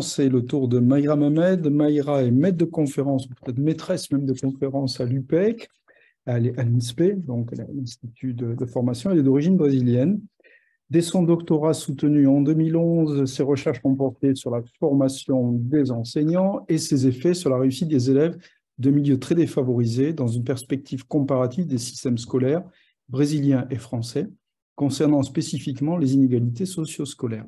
C'est le tour de Mayra Mohamed. Mayra est maître de conférence, peut-être maîtresse même de conférence à l'UPEC, à l'INSPE, donc à l'Institut de formation. Elle est d'origine brésilienne. Dès son doctorat soutenu en 2011, ses recherches ont porté sur la formation des enseignants et ses effets sur la réussite des élèves de milieux très défavorisés dans une perspective comparative des systèmes scolaires brésiliens et français, concernant spécifiquement les inégalités socio-scolaires.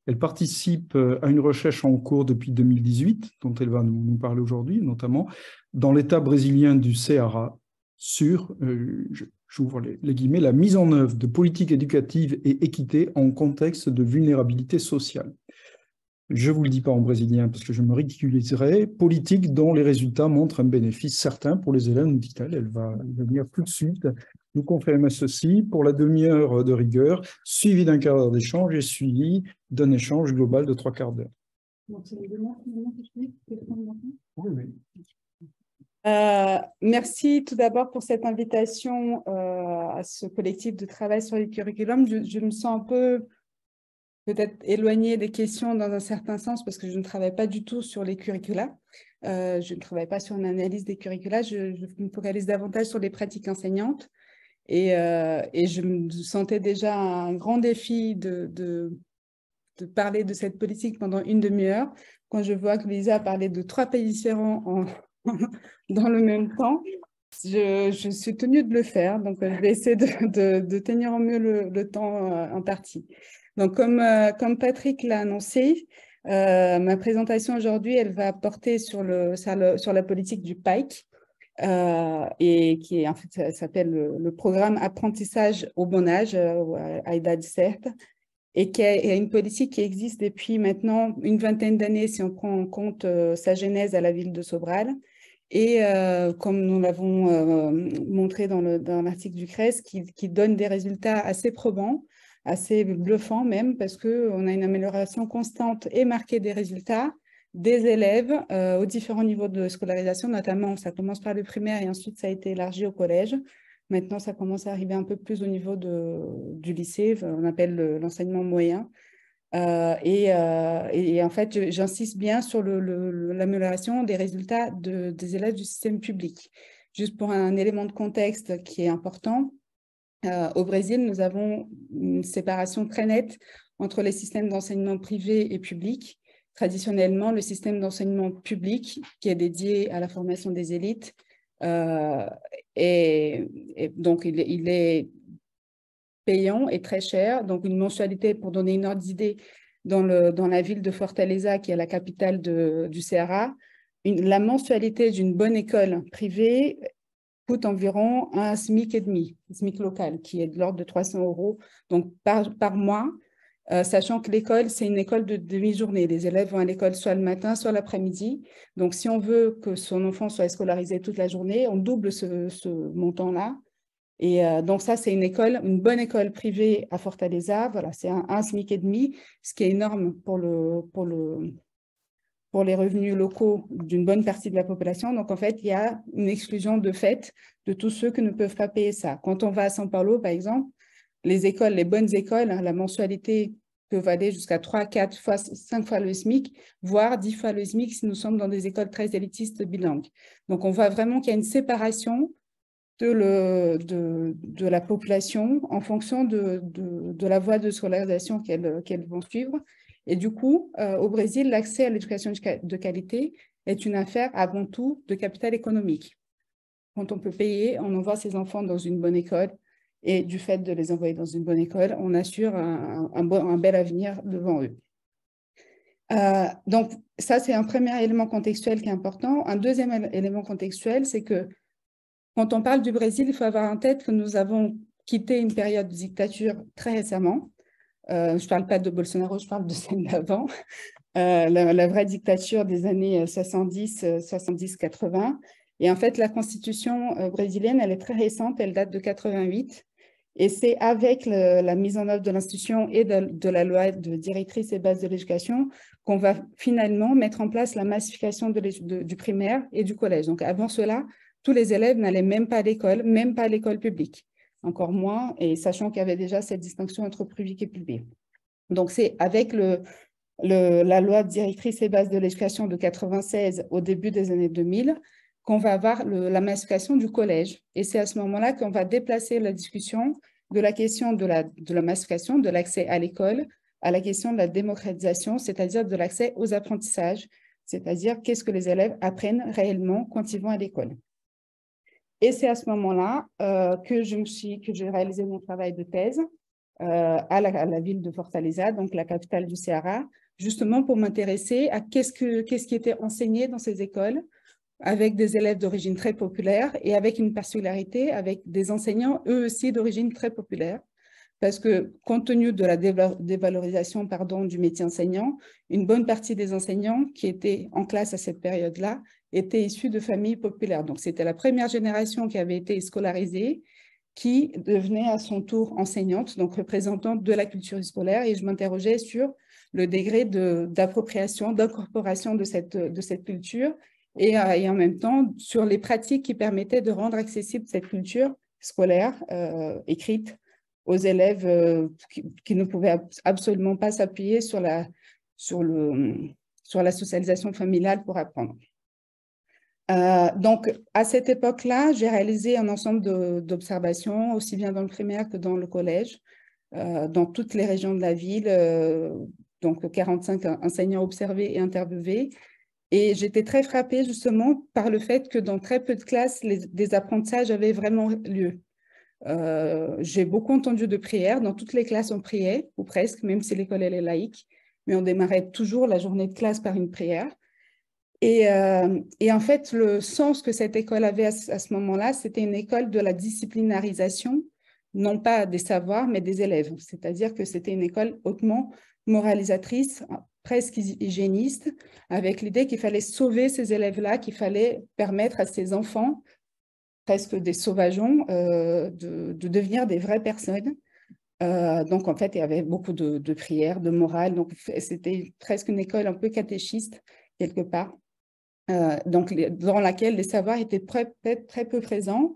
Elle participe à une recherche en cours depuis 2018, dont elle va nous parler aujourd'hui, notamment dans l'État brésilien du Ceará, sur, j'ouvre les guillemets, la mise en œuvre de politiques éducatives et équité en contexte de vulnérabilité sociale. Je ne vous le dis pas en brésilien parce que je me ridiculiserais, politique dont les résultats montrent un bénéfice certain pour les élèves, nous dit-elle. Elle va venir tout de suite nous confirmer ceci pour la demi-heure de rigueur, suivi d'un quart d'heure d'échange et suivi d'un échange global de 3/4 d'heure. Donc, c'est les oui, oui. Merci tout d'abord pour cette invitation à ce collectif de travail sur les curriculums. Je me sens un peu peut-être éloignée des questions dans un certain sens parce que je ne travaille pas du tout sur les curricula. Je ne travaille pas sur une analyse des curricula. Je me focalise davantage sur les pratiques enseignantes. Et je me sentais déjà un grand défi de parler de cette politique pendant une demi-heure. Quand je vois que Lisa a parlé de 3 pays différents dans le même temps, je suis tenue de le faire. Donc, je vais essayer de tenir au mieux le temps imparti. Donc, comme Patrick l'a annoncé, ma présentation aujourd'hui, elle va porter sur la politique du PAIC, et qui est, en fait, ça s'appelle le programme apprentissage au bon âge, à idade certa, et qui est une politique qui existe depuis maintenant une vingtaine d'années si on prend en compte sa genèse à la ville de Sobral. Et comme nous l'avons montré dans l'article du CRES, qui donne des résultats assez probants, assez bluffants même, parce qu'on a une amélioration constante et marquée des résultats des élèves aux différents niveaux de scolarisation, notamment ça commence par le primaire et ensuite ça a été élargi au collège. Maintenant, ça commence à arriver un peu plus au niveau du lycée, on appelle l'enseignement moyen. Et en fait, j'insiste bien sur l'amélioration des résultats des élèves du système public. Juste pour un élément de contexte qui est important, au Brésil, nous avons une séparation très nette entre les systèmes d'enseignement privé et public. Traditionnellement, le système d'enseignement public, qui est dédié à la formation des élites, et donc il est payant et très cher. Donc, une mensualité, pour donner une ordre d'idée, dans la ville de Fortaleza, qui est la capitale du Ceará, la mensualité d'une bonne école privée coûte environ un SMIC et demi, SMIC local, qui est de l'ordre de 300 € donc par mois, sachant que l'école, c'est une école de demi-journée. Les élèves vont à l'école soit le matin, soit l'après-midi. Donc, si on veut que son enfant soit scolarisé toute la journée, on double ce montant-là. Et donc, ça, c'est une bonne école privée à Fortaleza. Voilà, c'est un SMIC et demi, ce qui est énorme pour les revenus locaux d'une bonne partie de la population. Donc, en fait, il y a une exclusion de fait de tous ceux qui ne peuvent pas payer ça. Quand on va à São Paulo, par exemple, les bonnes écoles, la mensualité peut aller jusqu'à 3, 4 fois, 5 fois le SMIC, voire 10 fois le SMIC si nous sommes dans des écoles très élitistes bilingues. Donc, on voit vraiment qu'il y a une séparation de la population en fonction de la voie de scolarisation qu'elles vont suivre. Et du coup, au Brésil, l'accès à l'éducation de qualité est une affaire avant tout de capital économique. Quand on peut payer, on envoie ses enfants dans une bonne école et du fait de les envoyer dans une bonne école, on assure un bel avenir devant eux. Donc, ça, c'est un premier élément contextuel qui est important. Un deuxième élément contextuel, c'est que quand on parle du Brésil, il faut avoir en tête que nous avons quitté une période de dictature très récemment. Je ne parle pas de Bolsonaro, je parle de celle d'avant. La vraie dictature des années 70-80. Et en fait, la constitution brésilienne, elle est très récente, elle date de 88. Et c'est avec la mise en œuvre de l'institution et de la loi de directrice et base de l'éducation qu'on va finalement mettre en place la massification du primaire et du collège. Donc avant cela, tous les élèves n'allaient même pas à l'école, même pas à l'école publique, encore moins, et sachant qu'il y avait déjà cette distinction entre public et public. Donc c'est avec la loi directrice et base de l'éducation de 96 au début des années 2000, qu'on va avoir la massification du collège. Et c'est à ce moment-là qu'on va déplacer la discussion de la question de la massification, de l'accès à l'école, à la question de la démocratisation, c'est-à-dire de l'accès aux apprentissages, c'est-à-dire qu'est-ce que les élèves apprennent réellement quand ils vont à l'école. Et c'est à ce moment-là que j'ai réalisé mon travail de thèse à la ville de Fortaleza, donc la capitale du Ceará, justement pour m'intéresser à qu'est-ce qui était enseigné dans ces écoles, avec des élèves d'origine très populaire et avec une particularité, avec des enseignants, eux aussi, d'origine très populaire. Parce que, compte tenu de la dévalorisation du métier enseignant, une bonne partie des enseignants qui étaient en classe à cette période-là étaient issus de familles populaires. Donc, c'était la première génération qui avait été scolarisée, qui devenait à son tour enseignante, donc représentante de la culture scolaire. Et je m'interrogeais sur le degré d'appropriation, d'incorporation de cette culture et en même temps sur les pratiques qui permettaient de rendre accessible cette culture scolaire écrite aux élèves qui ne pouvaient absolument pas s'appuyer sur la socialisation familiale pour apprendre. Donc, à cette époque-là, j'ai réalisé un ensemble d'observations, aussi bien dans le primaire que dans le collège, dans toutes les régions de la ville, donc 45 enseignants observés et interviewés. Et j'étais très frappée justement par le fait que dans très peu de classes, des apprentissages avaient vraiment lieu. J'ai beaucoup entendu de prières. Dans toutes les classes, on priait, ou presque, même si l'école elle est laïque, mais on démarrait toujours la journée de classe par une prière. Et en fait, le sens que cette école avait à ce moment-là, c'était une école de la disciplinarisation, non pas des savoirs, mais des élèves. C'est-à-dire que c'était une école hautement moralisatrice, presque hygiéniste, avec l'idée qu'il fallait sauver ces élèves-là, qu'il fallait permettre à ces enfants, presque des sauvageons, de devenir des vraies personnes. Donc, en fait, il y avait beaucoup de prières, de morale. Donc, c'était presque une école un peu catéchiste, quelque part. Donc, dans laquelle les savoirs étaient très peu présents,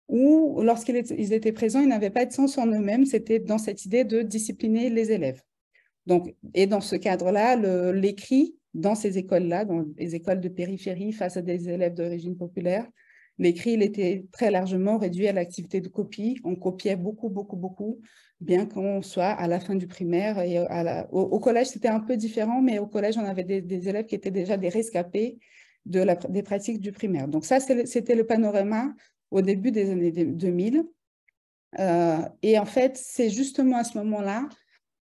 ou lorsqu'ils étaient présents, ils n'avaient pas de sens en eux-mêmes. C'était dans cette idée de discipliner les élèves. Donc, et dans ce cadre-là, l'écrit dans ces écoles-là, dans les écoles de périphérie face à des élèves d'origine populaire, l'écrit, il était très largement réduit à l'activité de copie. On copiait beaucoup, beaucoup, beaucoup, bien qu'on soit à la fin du primaire. Et au collège, c'était un peu différent, mais au collège, on avait des élèves qui étaient déjà des rescapés des pratiques du primaire. Donc ça, c'était le panorama au début des années 2000. Et en fait, c'est justement à ce moment-là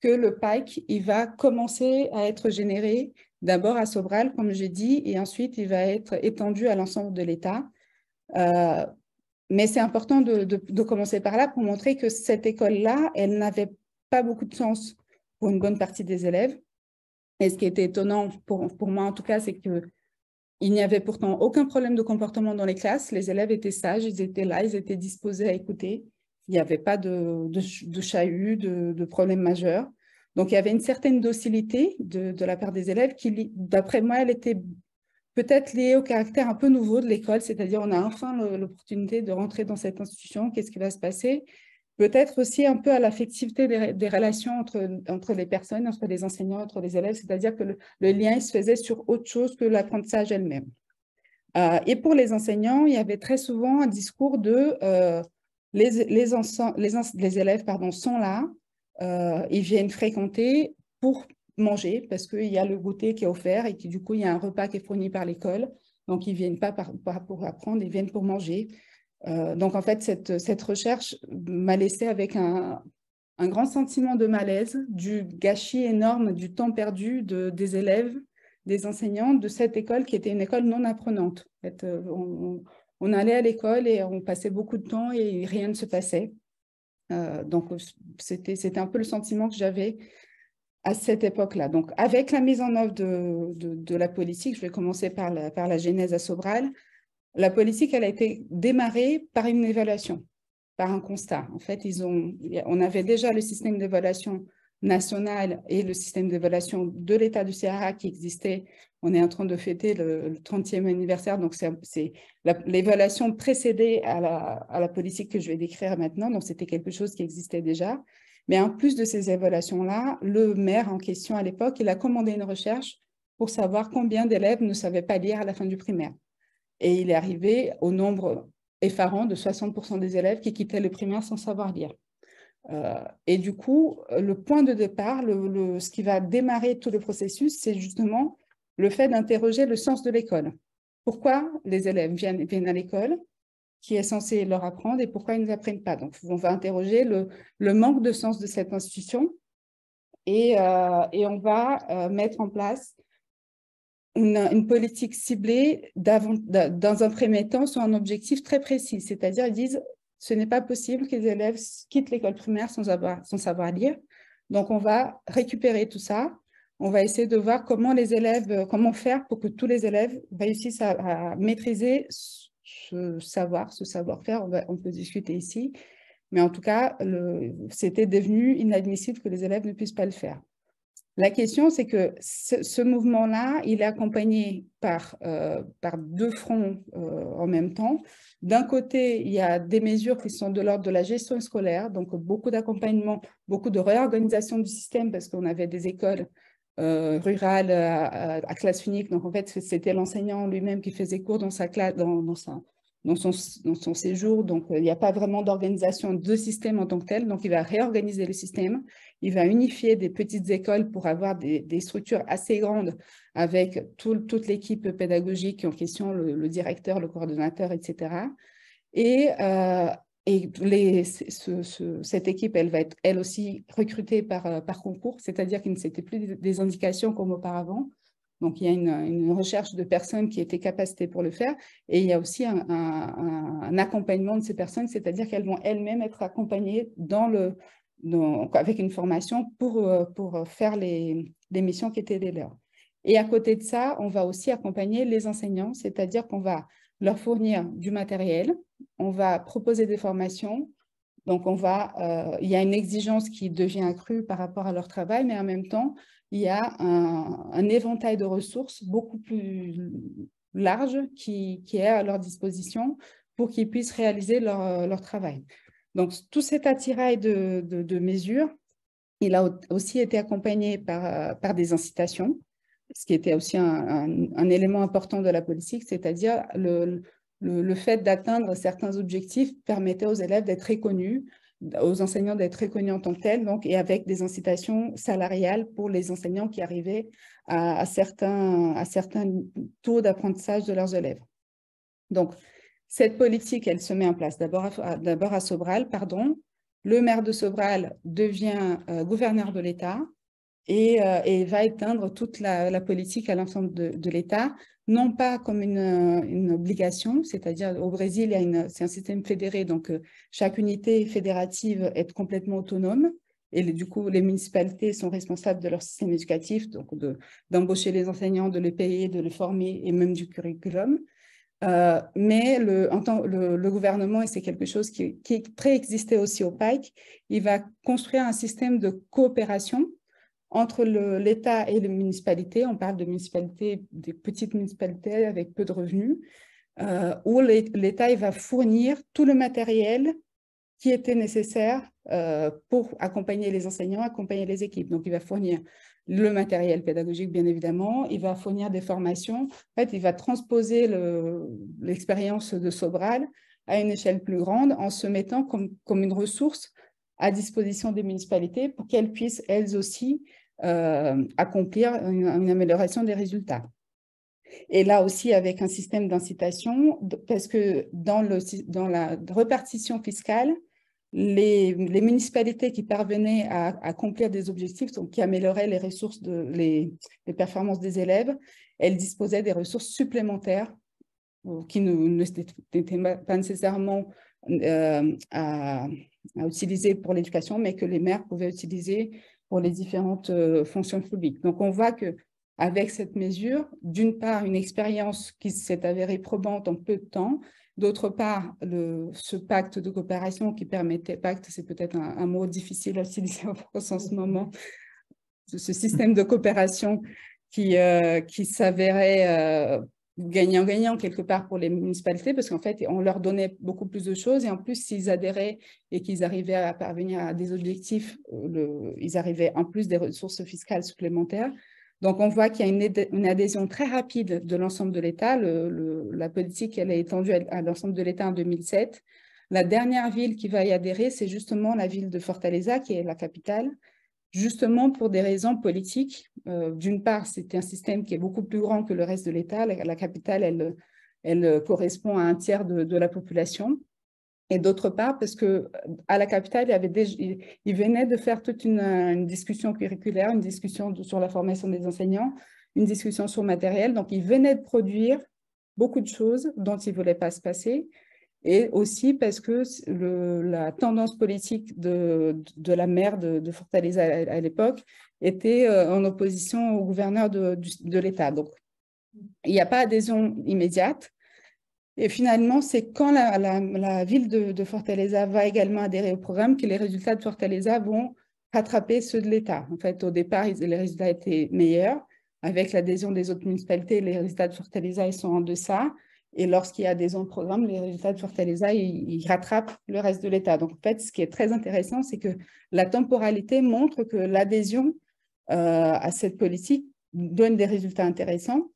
que le PAEC, il va commencer à être généré d'abord à Sobral, comme j'ai dit, et ensuite, il va être étendu à l'ensemble de l'État. Mais c'est important de commencer par là pour montrer que cette école-là, elle n'avait pas beaucoup de sens pour une bonne partie des élèves. Et ce qui était étonnant, pour moi en tout cas, c'est que il n'y avait pourtant aucun problème de comportement dans les classes. Les élèves étaient sages, ils étaient là, ils étaient disposés à écouter. Il n'y avait pas de chahut, de problème majeur. Donc, il y avait une certaine docilité de la part des élèves qui, d'après moi, elle était peut-être liée au caractère un peu nouveau de l'école, c'est-à-dire on a enfin l'opportunité de rentrer dans cette institution, qu'est-ce qui va se passer? Peut-être aussi un peu à l'affectivité des relations entre les personnes, entre les enseignants, entre les élèves, c'est-à-dire que le lien il se faisait sur autre chose que l'apprentissage elle-même. Et pour les enseignants, il y avait très souvent un discours de les élèves sont là, ils viennent fréquenter pour manger parce qu'il y a le goûter qui est offert et que du coup, il y a un repas qui est fourni par l'école. Donc, ils ne viennent pas pour apprendre, ils viennent pour manger. Donc, en fait, cette recherche m'a laissé avec un grand sentiment de malaise, du gâchis énorme du temps perdu des élèves, des enseignants de cette école qui était une école non apprenante. En fait, on allait à l'école et on passait beaucoup de temps et rien ne se passait. Donc, c'était un peu le sentiment que j'avais à cette époque-là. Donc, avec la mise en œuvre de la politique, je vais commencer par la genèse à Sobral. La politique, elle a été démarrée par une évaluation, par un constat. En fait, on avait déjà le système d'évaluation national et le système d'évaluation de l'État du Ceará qui existait. On est en train de fêter le 30e anniversaire, donc l'évaluation précédée à la politique que je vais décrire maintenant, donc c'était quelque chose qui existait déjà. Mais en plus de ces évaluations-là, le maire en question à l'époque, il a commandé une recherche pour savoir combien d'élèves ne savaient pas lire à la fin du primaire. Et il est arrivé au nombre effarant de 60% des élèves qui quittaient le primaire sans savoir lire. Et du coup, le point de départ, ce qui va démarrer tout le processus, c'est justement le fait d'interroger le sens de l'école. Pourquoi les élèves viennent à l'école, qui est censé leur apprendre, et pourquoi ils ne apprennent pas. Donc, on va interroger le manque de sens de cette institution et on va mettre en place une politique ciblée dans un premier temps sur un objectif très précis. C'est-à-dire, ils disent, ce n'est pas possible que les élèves quittent l'école primaire sans savoir lire. Donc, on va récupérer tout ça. On va essayer de voir comment faire pour que tous les élèves réussissent à maîtriser ce savoir-faire. On peut discuter ici. Mais en tout cas, c'était devenu inadmissible que les élèves ne puissent pas le faire. La question, c'est que ce mouvement-là, il est accompagné par deux fronts en même temps. D'un côté, il y a des mesures qui sont de l'ordre de la gestion scolaire, donc beaucoup d'accompagnement, beaucoup de réorganisation du système, parce qu'on avait des écoles rurales à classe unique. Donc, en fait, c'était l'enseignant lui-même qui faisait cours dans sa classe, dans son séjour. Donc, il n'y a pas vraiment d'organisation de système en tant que tel. Donc, il va réorganiser le système. Il va unifier des petites écoles pour avoir des structures assez grandes avec toute l'équipe pédagogique en question, le directeur, le coordonnateur, etc. Cette équipe, elle va être elle aussi recrutée par concours, c'est-à-dire qu'il ne s'était plus des indications comme auparavant. Donc, il y a une recherche de personnes qui étaient capacitées pour le faire. Et il y a aussi un accompagnement de ces personnes, c'est-à-dire qu'elles vont elles-mêmes être accompagnées avec une formation pour faire les missions qui étaient les leurs. Et à côté de ça, on va aussi accompagner les enseignants, c'est-à-dire qu'on va leur fournir du matériel, on va proposer des formations. Donc, il y a une exigence qui devient accrue par rapport à leur travail, mais en même temps, il y a un éventail de ressources beaucoup plus large qui est à leur disposition pour qu'ils puissent réaliser leur travail. Donc, tout cet attirail de mesures, il a aussi été accompagné par des incitations, ce qui était aussi un élément important de la politique, c'est-à-dire le fait d'atteindre certains objectifs permettait aux élèves d'être reconnus, aux enseignants d'être reconnus en tant que tels, donc, et avec des incitations salariales pour les enseignants qui arrivaient à certains taux d'apprentissage de leurs élèves. Donc, cette politique, elle se met en place d'abord à Sobral, pardon. Le maire de Sobral devient gouverneur de l'État et va éteindre toute la politique à l'ensemble de l'État, non pas comme une obligation, c'est-à-dire au Brésil, c'est un système fédéré, donc chaque unité fédérative est complètement autonome et du coup, les municipalités sont responsables de leur système éducatif, donc d'embaucher les enseignants, de les payer, de les former et même du curriculum. Mais le gouvernement, et c'est quelque chose qui préexistait aussi au PAEC, il va construire un système de coopération entre l'État et les municipalités. On parle de municipalités, des petites municipalités avec peu de revenus, où l'État va fournir tout le matériel qui était nécessaire pour accompagner les enseignants, accompagner les équipes. Donc, il va fournir le matériel pédagogique, bien évidemment, il va fournir des formations. En fait, il va transposer l'expérience de Sobral à une échelle plus grande en se mettant comme une ressource à disposition des municipalités pour qu'elles puissent, elles aussi, accomplir une amélioration des résultats. Et là aussi, avec un système d'incitation, parce que dans la répartition fiscale, les municipalités qui parvenaient à accomplir des objectifs, donc qui amélioraient les ressources, les performances des élèves, elles disposaient des ressources supplémentaires qui n'étaient pas nécessairement à utiliser pour l'éducation, mais que les maires pouvaient utiliser pour les différentes fonctions publiques. Donc, on voit qu'avec cette mesure, d'une part, une expérience qui s'est avérée probante en peu de temps, d'autre part, ce pacte de coopération qui permettait, pacte, c'est peut-être un mot difficile à utiliser en France en ce moment, ce système de coopération qui s'avérait gagnant-gagnant quelque part pour les municipalités parce qu'en fait, on leur donnait beaucoup plus de choses et en plus, s'ils adhéraient et qu'ils arrivaient à parvenir à des objectifs, ils arrivaient en plus des ressources fiscales supplémentaires. Donc, on voit qu'il y a une adhésion très rapide de l'ensemble de l'État. La politique, elle est étendue à l'ensemble de l'État en 2007. La dernière ville qui va y adhérer, c'est justement la ville de Fortaleza, qui est la capitale, justement pour des raisons politiques. D'une part, c'est un système qui est beaucoup plus grand que le reste de l'État. La capitale, elle correspond à un tiers de la population. Et d'autre part, parce qu'à la capitale, il venait de faire toute une discussion curriculaire, une discussion sur la formation des enseignants, une discussion sur le matériel. Donc, il venait de produire beaucoup de choses dont il ne voulait pas se passer. Et aussi parce que la tendance politique de la maire de Fortaleza à l'époque était en opposition au gouverneur de l'État. Donc, il n'y a pas adhésion immédiate. Et finalement, c'est quand la ville de Fortaleza va également adhérer au programme que les résultats de Fortaleza vont rattraper ceux de l'État. En fait, au départ, les résultats étaient meilleurs. Avec l'adhésion des autres municipalités, les résultats de Fortaleza ils sont en deçà. Et lorsqu'il y a adhésion au programme, les résultats de Fortaleza, ils rattrapent le reste de l'État. Donc, en fait, ce qui est très intéressant, c'est que la temporalité montre que l'adhésion à cette politique donne des résultats intéressants.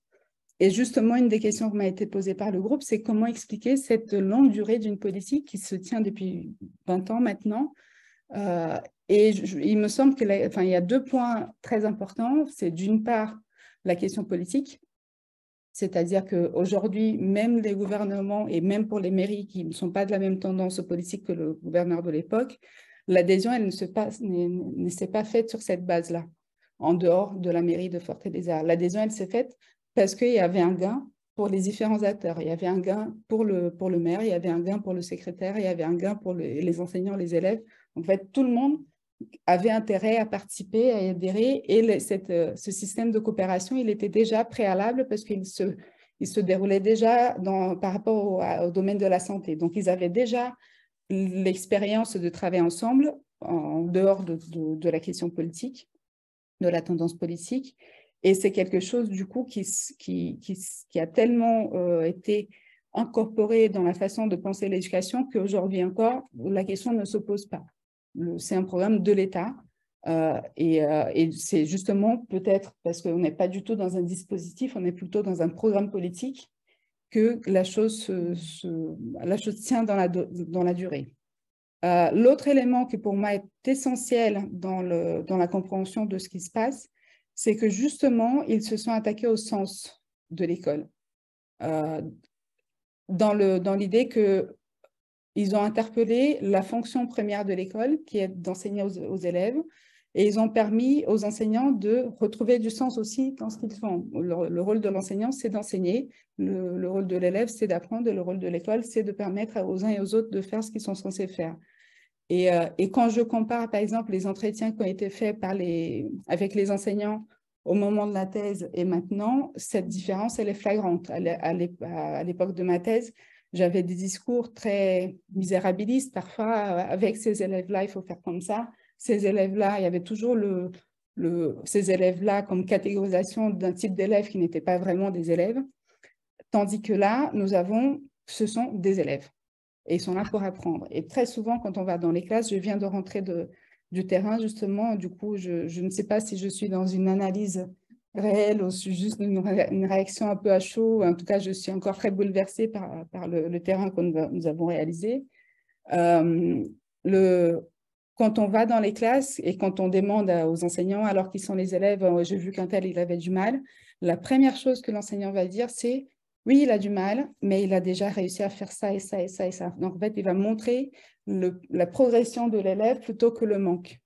Et justement, une des questions qui m'a été posée par le groupe, c'est comment expliquer cette longue durée d'une politique qui se tient depuis 20 ans maintenant. Et il me semble qu'il y a 2 points très importants. C'est d'une part la question politique, c'est-à-dire qu'aujourd'hui, même les gouvernements et même pour les mairies qui ne sont pas de la même tendance politique que le gouverneur de l'époque, l'adhésion, elle ne s'est pas faite sur cette base-là, en dehors de la mairie de Fortaleza. L'adhésion, elle s'est faite parce qu'il y avait un gain pour les différents acteurs. Il y avait un gain pour le maire, il y avait un gain pour le secrétaire, il y avait un gain pour les enseignants, les élèves. En fait, tout le monde avait intérêt à participer, à adhérer, et ce système de coopération, il était déjà préalable parce qu'il se déroulait déjà par rapport au domaine de la santé. Donc, ils avaient déjà l'expérience de travailler ensemble en dehors de la question politique, de la tendance politique. Et c'est quelque chose, du coup, qui a tellement été incorporé dans la façon de penser l'éducation qu'aujourd'hui encore, la question ne se pose pas. C'est un programme de l'État. Et c'est justement peut-être parce qu'on n'est pas du tout dans un dispositif, on est plutôt dans un programme politique que la chose tient dans la durée. L'autre élément qui pour moi est essentiel dans la compréhension de ce qui se passe, c'est que justement, ils se sont attaqués au sens de l'école, dans l'idée qu'ils ont interpellé la fonction première de l'école, qui est d'enseigner aux élèves, et ils ont permis aux enseignants de retrouver du sens aussi dans ce qu'ils font. Le rôle de l'enseignant, c'est d'enseigner, le rôle de l'élève, c'est d'apprendre, et le rôle de l'école, c'est de permettre aux uns et aux autres de faire ce qu'ils sont censés faire. Et quand je compare, par exemple, les entretiens qui ont été faits avec les enseignants au moment de la thèse et maintenant, cette différence, elle est flagrante. À l'époque de ma thèse, j'avais des discours très misérabilistes. Parfois, avec ces élèves-là, il faut faire comme ça. Ces élèves-là, il y avait toujours ces élèves-là comme catégorisation d'un type d'élèves qui n'étaient pas vraiment des élèves. Tandis que là, ce sont des élèves. Et ils sont là pour apprendre. Et très souvent, quand on va dans les classes, je viens de rentrer du terrain, justement. Du coup, je ne sais pas si je suis dans une analyse réelle ou juste une réaction un peu à chaud. En tout cas, je suis encore très bouleversée par le terrain que nous avons réalisé. Quand on va dans les classes et quand on demande aux enseignants, alors qu'ils sont les élèves, j'ai vu qu'un tel, il avait du mal, la première chose que l'enseignant va dire, c'est oui, il a du mal, mais il a déjà réussi à faire ça et ça et ça et ça. Donc, en fait, il va montrer la progression de l'élève plutôt que le manque.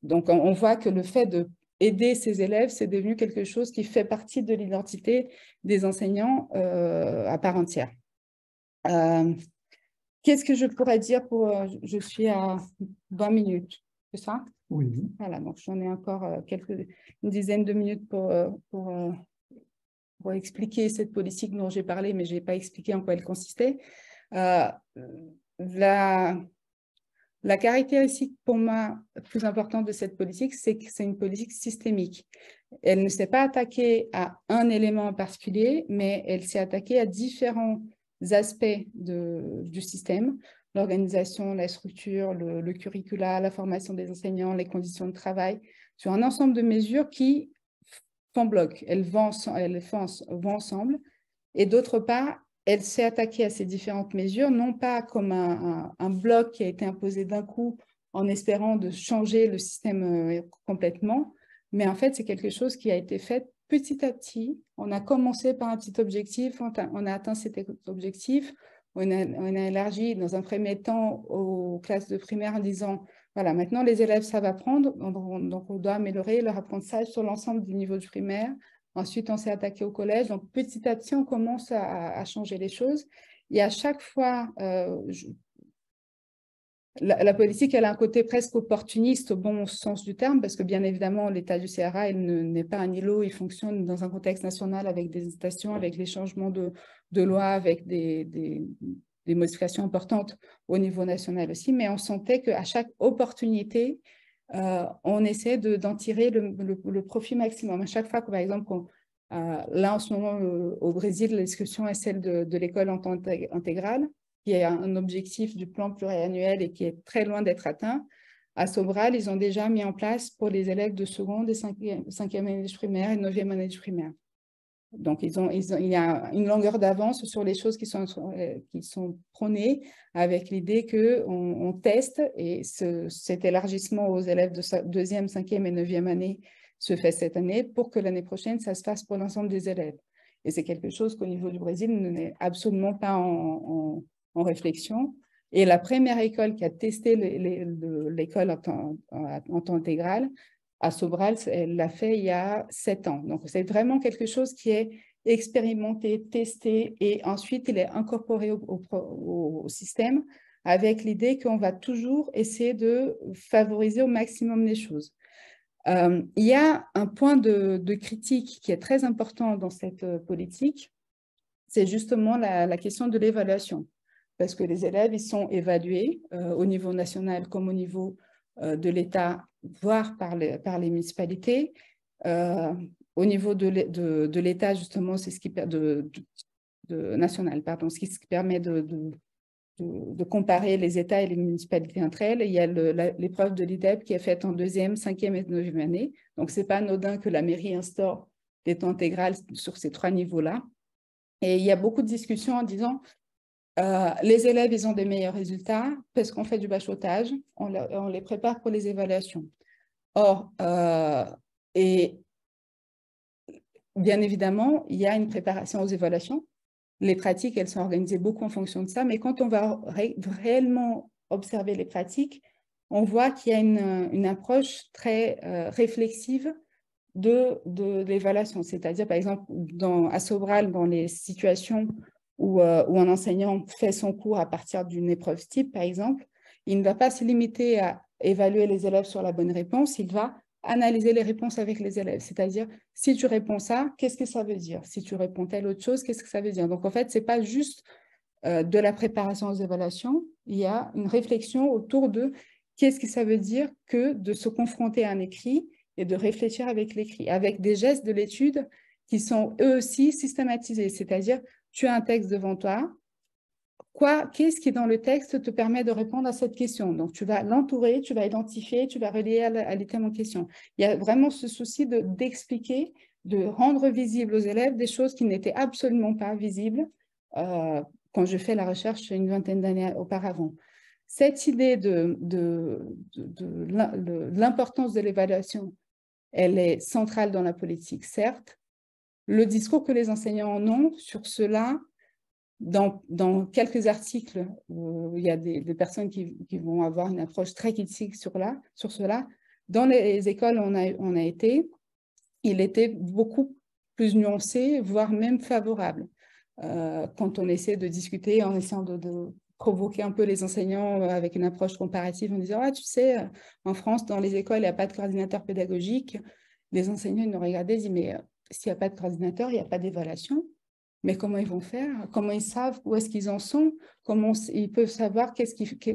Donc, on voit que le fait d'aider ces élèves, c'est devenu quelque chose qui fait partie de l'identité des enseignants à part entière. Qu'est-ce que je pourrais dire je suis à 20 minutes, c'est ça? Oui. Voilà, donc j'en ai encore une dizaine de minutes pour expliquer cette politique dont j'ai parlé, mais je n'ai pas expliqué en quoi elle consistait. La caractéristique pour moi plus importante de cette politique, c'est que c'est une politique systémique. Elle ne s'est pas attaquée à un élément en particulier, mais elle s'est attaquée à différents aspects du système, l'organisation, la structure, le curricula, la formation des enseignants, les conditions de travail, sur un ensemble de mesures qui font bloc, elles vont ensemble. Et d'autre part, elle s'est attaquée à ces différentes mesures, non pas comme un bloc qui a été imposé d'un coup en espérant de changer le système complètement, mais en fait, c'est quelque chose qui a été fait petit à petit. On a commencé par un petit objectif, on a atteint cet objectif, on a élargi dans un premier temps aux classes de primaire en disant, voilà, maintenant les élèves savent apprendre, donc on doit améliorer leur apprentissage sur l'ensemble du niveau du primaire. Ensuite, on s'est attaqué au collège. Donc, petit à petit, on commence à changer les choses. Et à chaque fois, la politique, elle a un côté presque opportuniste au bon sens du terme, parce que bien évidemment, l'État du CRA, il n'est pas un îlot, il fonctionne dans un contexte national avec des hésitations, avec les changements de loi, avec des modifications importantes au niveau national aussi. Mais on sentait qu'à chaque opportunité, on essaie d'en tirer le profit maximum. À chaque fois que, par exemple, là, en ce moment, au Brésil, la discussion est celle de l'école en temps intégral, qui est un objectif du plan pluriannuel et qui est très loin d'être atteint. À Sobral, ils ont déjà mis en place pour les élèves de seconde et cinquième année du primaire et 9e année du primaire. Donc, il y a une longueur d'avance sur les choses qui sont prônées avec l'idée qu'on teste et cet élargissement aux élèves de 2e, 5e et 9e année se fait cette année pour que l'année prochaine, ça se fasse pour l'ensemble des élèves. Et c'est quelque chose qu'au niveau du Brésil n'est absolument pas en réflexion. Et la première école qui a testé l'école en temps intégral, à Sobral, elle l'a fait il y a 7 ans. Donc, c'est vraiment quelque chose qui est expérimenté, testé, et ensuite, il est incorporé au système avec l'idée qu'on va toujours essayer de favoriser au maximum les choses. Il y a un point de critique qui est très important dans cette politique, c'est justement la question de l'évaluation. Parce que les élèves, ils sont évalués au niveau national comme au niveau de l'État, voire par les municipalités. Au niveau de l'État, justement, c'est ce qui national, pardon, ce qui permet de comparer les États et les municipalités entre elles. Il y a l'épreuve de l'IDEB qui est faite en 2e, 5e et 9e année. Donc, ce n'est pas anodin que la mairie instaure des temps intégral sur ces 3 niveaux-là. Et il y a beaucoup de discussions en disant les élèves, ils ont des meilleurs résultats parce qu'on fait du bachotage, on les prépare pour les évaluations. Or, et bien évidemment, il y a une préparation aux évaluations. Les pratiques, elles sont organisées beaucoup en fonction de ça, mais quand on va réellement observer les pratiques, on voit qu'il y a une approche très réflexive de l'évaluation. C'est-à-dire, par exemple, à Sobral, dans les situations où un enseignant fait son cours à partir d'une épreuve type, par exemple, il ne va pas se limiter à évaluer les élèves sur la bonne réponse, il va analyser les réponses avec les élèves. C'est-à-dire, si tu réponds ça, qu'est-ce que ça veut dire? Si tu réponds telle autre chose, qu'est-ce que ça veut dire? Donc, en fait, ce n'est pas juste de la préparation aux évaluations, il y a une réflexion autour de qu'est-ce que ça veut dire que de se confronter à un écrit et de réfléchir avec l'écrit, avec des gestes de l'étude qui sont eux aussi systématisés. C'est-à-dire, tu as un texte devant toi, qu'est-ce qui dans le texte te permet de répondre à cette question? Donc, tu vas l'entourer, tu vas identifier, tu vas relier à l'item en question. Il y a vraiment ce souci d'expliquer, de rendre visible aux élèves des choses qui n'étaient absolument pas visibles quand je fais la recherche une vingtaine d'années auparavant. Cette idée de l'importance de l'évaluation, elle est centrale dans la politique, certes. Le discours que les enseignants en ont sur cela, dans quelques articles où il y a des personnes qui vont avoir une approche très critique sur cela, dans les écoles où on a été, il était beaucoup plus nuancé, voire même favorable. Quand on essaie de discuter, en essayant de provoquer un peu les enseignants avec une approche comparative en disant « Ah, tu sais, en France, dans les écoles, il n'y a pas de coordinateur pédagogique. » Les enseignants ils nous regardaient et disaient « Mais s'il n'y a pas de coordinateur, il n'y a pas d'évaluation. Mais comment ils vont faire? Comment ils savent où est-ce qu'ils en sont? Comment ils peuvent savoir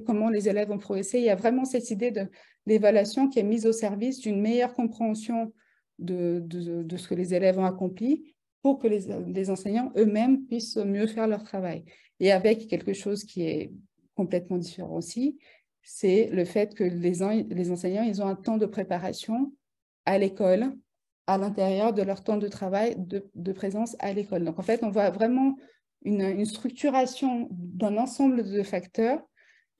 comment les élèves ont progressé ?» Il y a vraiment cette idée de l'évaluation qui est mise au service d'une meilleure compréhension de ce que les élèves ont accompli pour que les enseignants eux-mêmes puissent mieux faire leur travail. Et avec quelque chose qui est complètement différent aussi, c'est le fait que les enseignants, ils ont un temps de préparation à l'école, à l'intérieur de leur temps de travail, de présence à l'école. Donc, en fait, on voit vraiment une structuration d'un ensemble de facteurs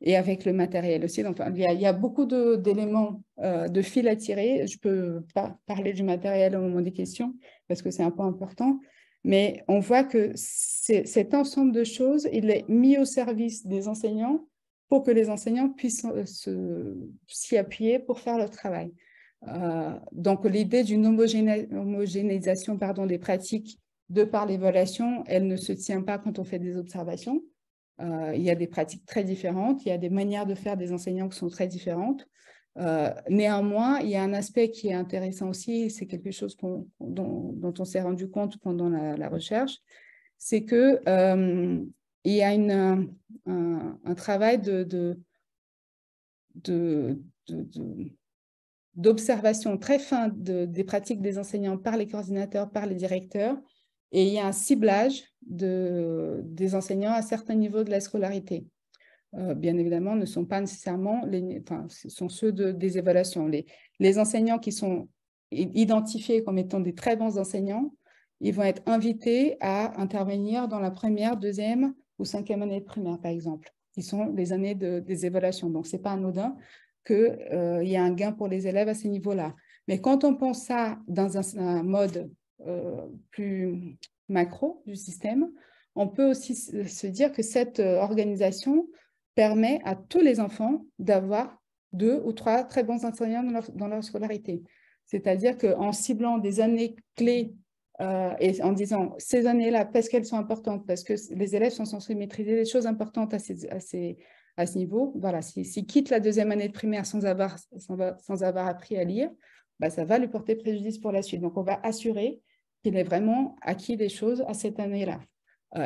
et avec le matériel aussi. Donc, il y a beaucoup d'éléments, de fils à tirer. Je peux pas parler du matériel au moment des questions parce que c'est un point important. Mais on voit que cet ensemble de choses, il est mis au service des enseignants pour que les enseignants puissent s'y appuyer pour faire leur travail. Donc, l'idée d'une homogénéisation des pratiques de par l'évaluation, elle ne se tient pas quand on fait des observations. Il y a des pratiques très différentes, il y a des manières de faire des enseignants qui sont très différentes. Néanmoins, il y a un aspect qui est intéressant aussi, c'est quelque chose dont on s'est rendu compte pendant la recherche, c'est qu'il y a un travail d'observation très fin des pratiques des enseignants par les coordinateurs, par les directeurs, et il y a un ciblage des enseignants à certains niveaux de la scolarité. Bien évidemment, ne sont pas nécessairement, ce sont ceux des évaluations. Les enseignants qui sont identifiés comme étant des très bons enseignants, ils vont être invités à intervenir dans la première, deuxième ou cinquième année de primaire, par exemple, qui sont les années des évaluations. Donc, ce n'est pas anodin qu'il y a un gain pour les élèves à ces niveaux-là. Mais quand on pense ça dans un mode plus macro du système, on peut aussi se dire que cette organisation permet à tous les enfants d'avoir 2 ou 3 très bons enseignants dans leur scolarité. C'est-à-dire qu'en ciblant des années clés et en disant ces années-là, parce qu'elles sont importantes, parce que les élèves sont censés maîtriser des choses importantes à ce niveau, voilà, s'ils quittent la deuxième année de primaire sans avoir appris à lire, bah, ça va lui porter préjudice pour la suite. Donc, on va assurer qu'il ait vraiment acquis des choses à cette année-là.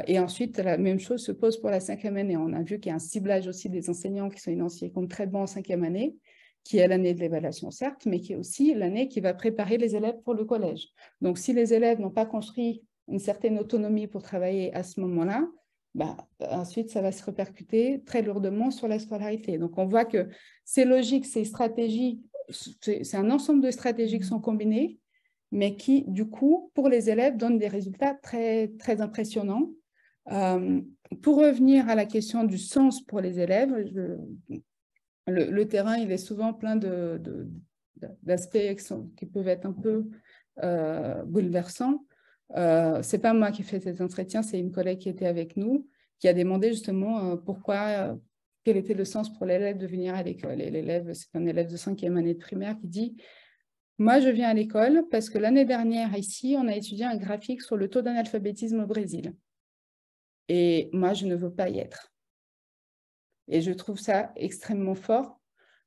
Et ensuite, la même chose se pose pour la cinquième année. On a vu qu'il y a un ciblage aussi des enseignants qui sont identifiés comme très bons en cinquième année, qui est l'année de l'évaluation, certes, mais qui est aussi l'année qui va préparer les élèves pour le collège. Donc, si les élèves n'ont pas construit une certaine autonomie pour travailler à ce moment-là, bah, ensuite, ça va se répercuter très lourdement sur la scolarité. Donc, on voit que ces logiques, ces stratégies, c'est un ensemble de stratégies qui sont combinées, mais qui, du coup, pour les élèves, donnent des résultats très, très impressionnants. Pour revenir à la question du sens pour les élèves, le terrain, il est souvent plein d'aspects qui peuvent être un peu bouleversants. Ce n'est pas moi qui ai fait cet entretien, c'est une collègue qui était avec nous, qui a demandé justement quel était le sens pour l'élève de venir à l'école. Et l'élève, c'est un élève de 5e année de primaire qui dit « Moi, je viens à l'école parce que l'année dernière, ici, on a étudié un graphique sur le taux d'analphabétisme au Brésil. Et moi, je ne veux pas y être. » Et je trouve ça extrêmement fort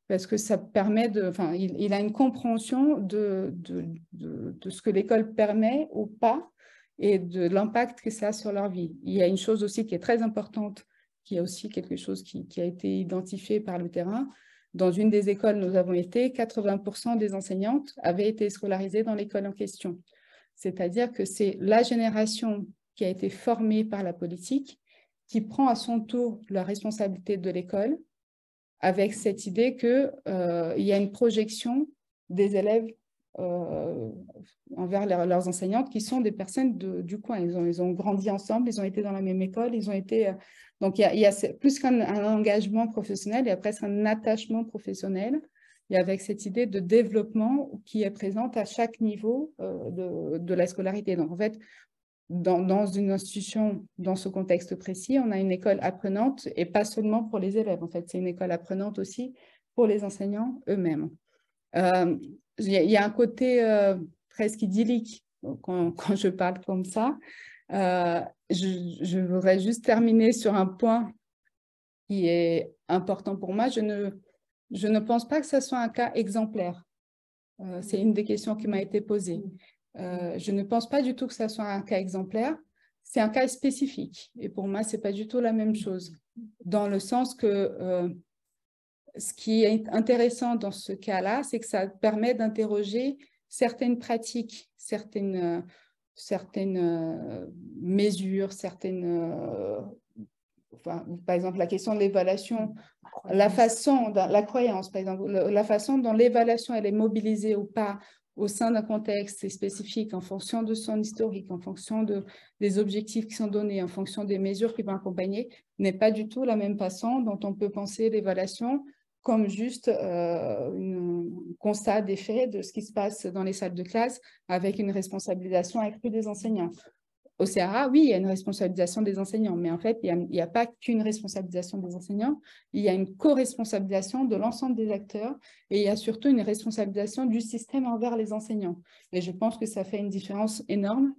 parce que ça permet il a une compréhension de ce que l'école permet ou pas et de l'impact que ça a sur leur vie. Il y a une chose aussi qui est très importante, qui est aussi quelque chose qui a été identifié par le terrain. Dans une des écoles, nous avons été, 80% des enseignantes avaient été scolarisées dans l'école en question. C'est-à-dire que c'est la génération qui a été formée par la politique qui prend à son tour la responsabilité de l'école avec cette idée qu'il y a une projection des élèves envers leurs enseignantes qui sont des personnes du coin. Ils ont grandi ensemble, ils ont été dans la même école, ils ont été... donc, il y a plus qu'un engagement professionnel, il y a presque un attachement professionnel. Et avec cette idée de développement qui est présente à chaque niveau de la scolarité. Donc, en fait, dans une institution, dans ce contexte précis, on a une école apprenante et pas seulement pour les élèves. En fait, c'est une école apprenante aussi pour les enseignants eux-mêmes. Il y a un côté presque idyllique quand je parle comme ça. Je voudrais juste terminer sur un point qui est important pour moi. Je ne pense pas que ce soit un cas exemplaire. C'est une des questions qui m'a été posée. Je ne pense pas du tout que ça soit un cas exemplaire. C'est un cas spécifique. Et pour moi, ce n'est pas du tout la même chose. Dans le sens que ce qui est intéressant dans ce cas-là, c'est que ça permet d'interroger certaines pratiques, certaines mesures, par exemple, la question de l'évaluation, la croyance, par exemple, la façon dont l'évaluation elle est mobilisée ou pas au sein d'un contexte spécifique, en fonction de son historique, en fonction des objectifs qui sont donnés, en fonction des mesures qui vont accompagner, n'est pas du tout la même façon dont on peut penser l'évaluation comme juste un constat des faits de ce qui se passe dans les salles de classe avec une responsabilisation accrue des enseignants. Au CRA, oui, il y a une responsabilisation des enseignants, mais en fait, il n'y a pas qu'une responsabilisation des enseignants, il y a une co-responsabilisation de l'ensemble des acteurs et il y a surtout une responsabilisation du système envers les enseignants. Et je pense que ça fait une différence énorme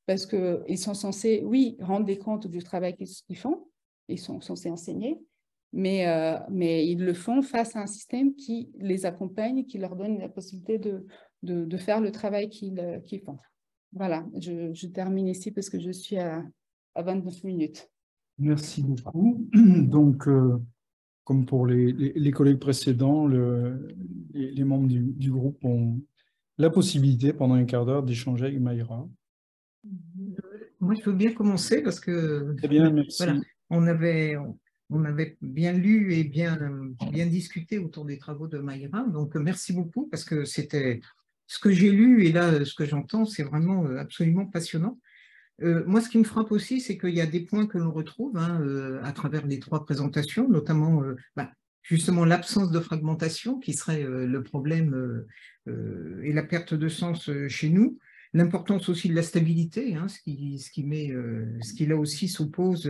parce qu'ils sont censés, oui, rendre des comptes du travail qu'ils font, ils sont censés enseigner, mais ils le font face à un système qui les accompagne, qui leur donne la possibilité de faire le travail qu'ils font. Voilà, je termine ici parce que je suis à 29 minutes. Merci beaucoup. Donc, comme pour les collègues précédents, les membres du groupe ont la possibilité, pendant un quart d'heure, d'échanger avec Mayra. Moi, je veux bien commencer parce que Très bien, merci. Voilà, on avait bien lu et bien discuté autour des travaux de Mayra. Donc, merci beaucoup parce que c'était ce que j'ai lu et là, ce que j'entends, c'est vraiment absolument passionnant. Moi, ce qui me frappe aussi, c'est qu'il y a des points que l'on retrouve à travers les 3 présentations, notamment justement l'absence de fragmentation qui serait le problème et la perte de sens chez nous. L'importance aussi de la stabilité, ce qui là aussi s'oppose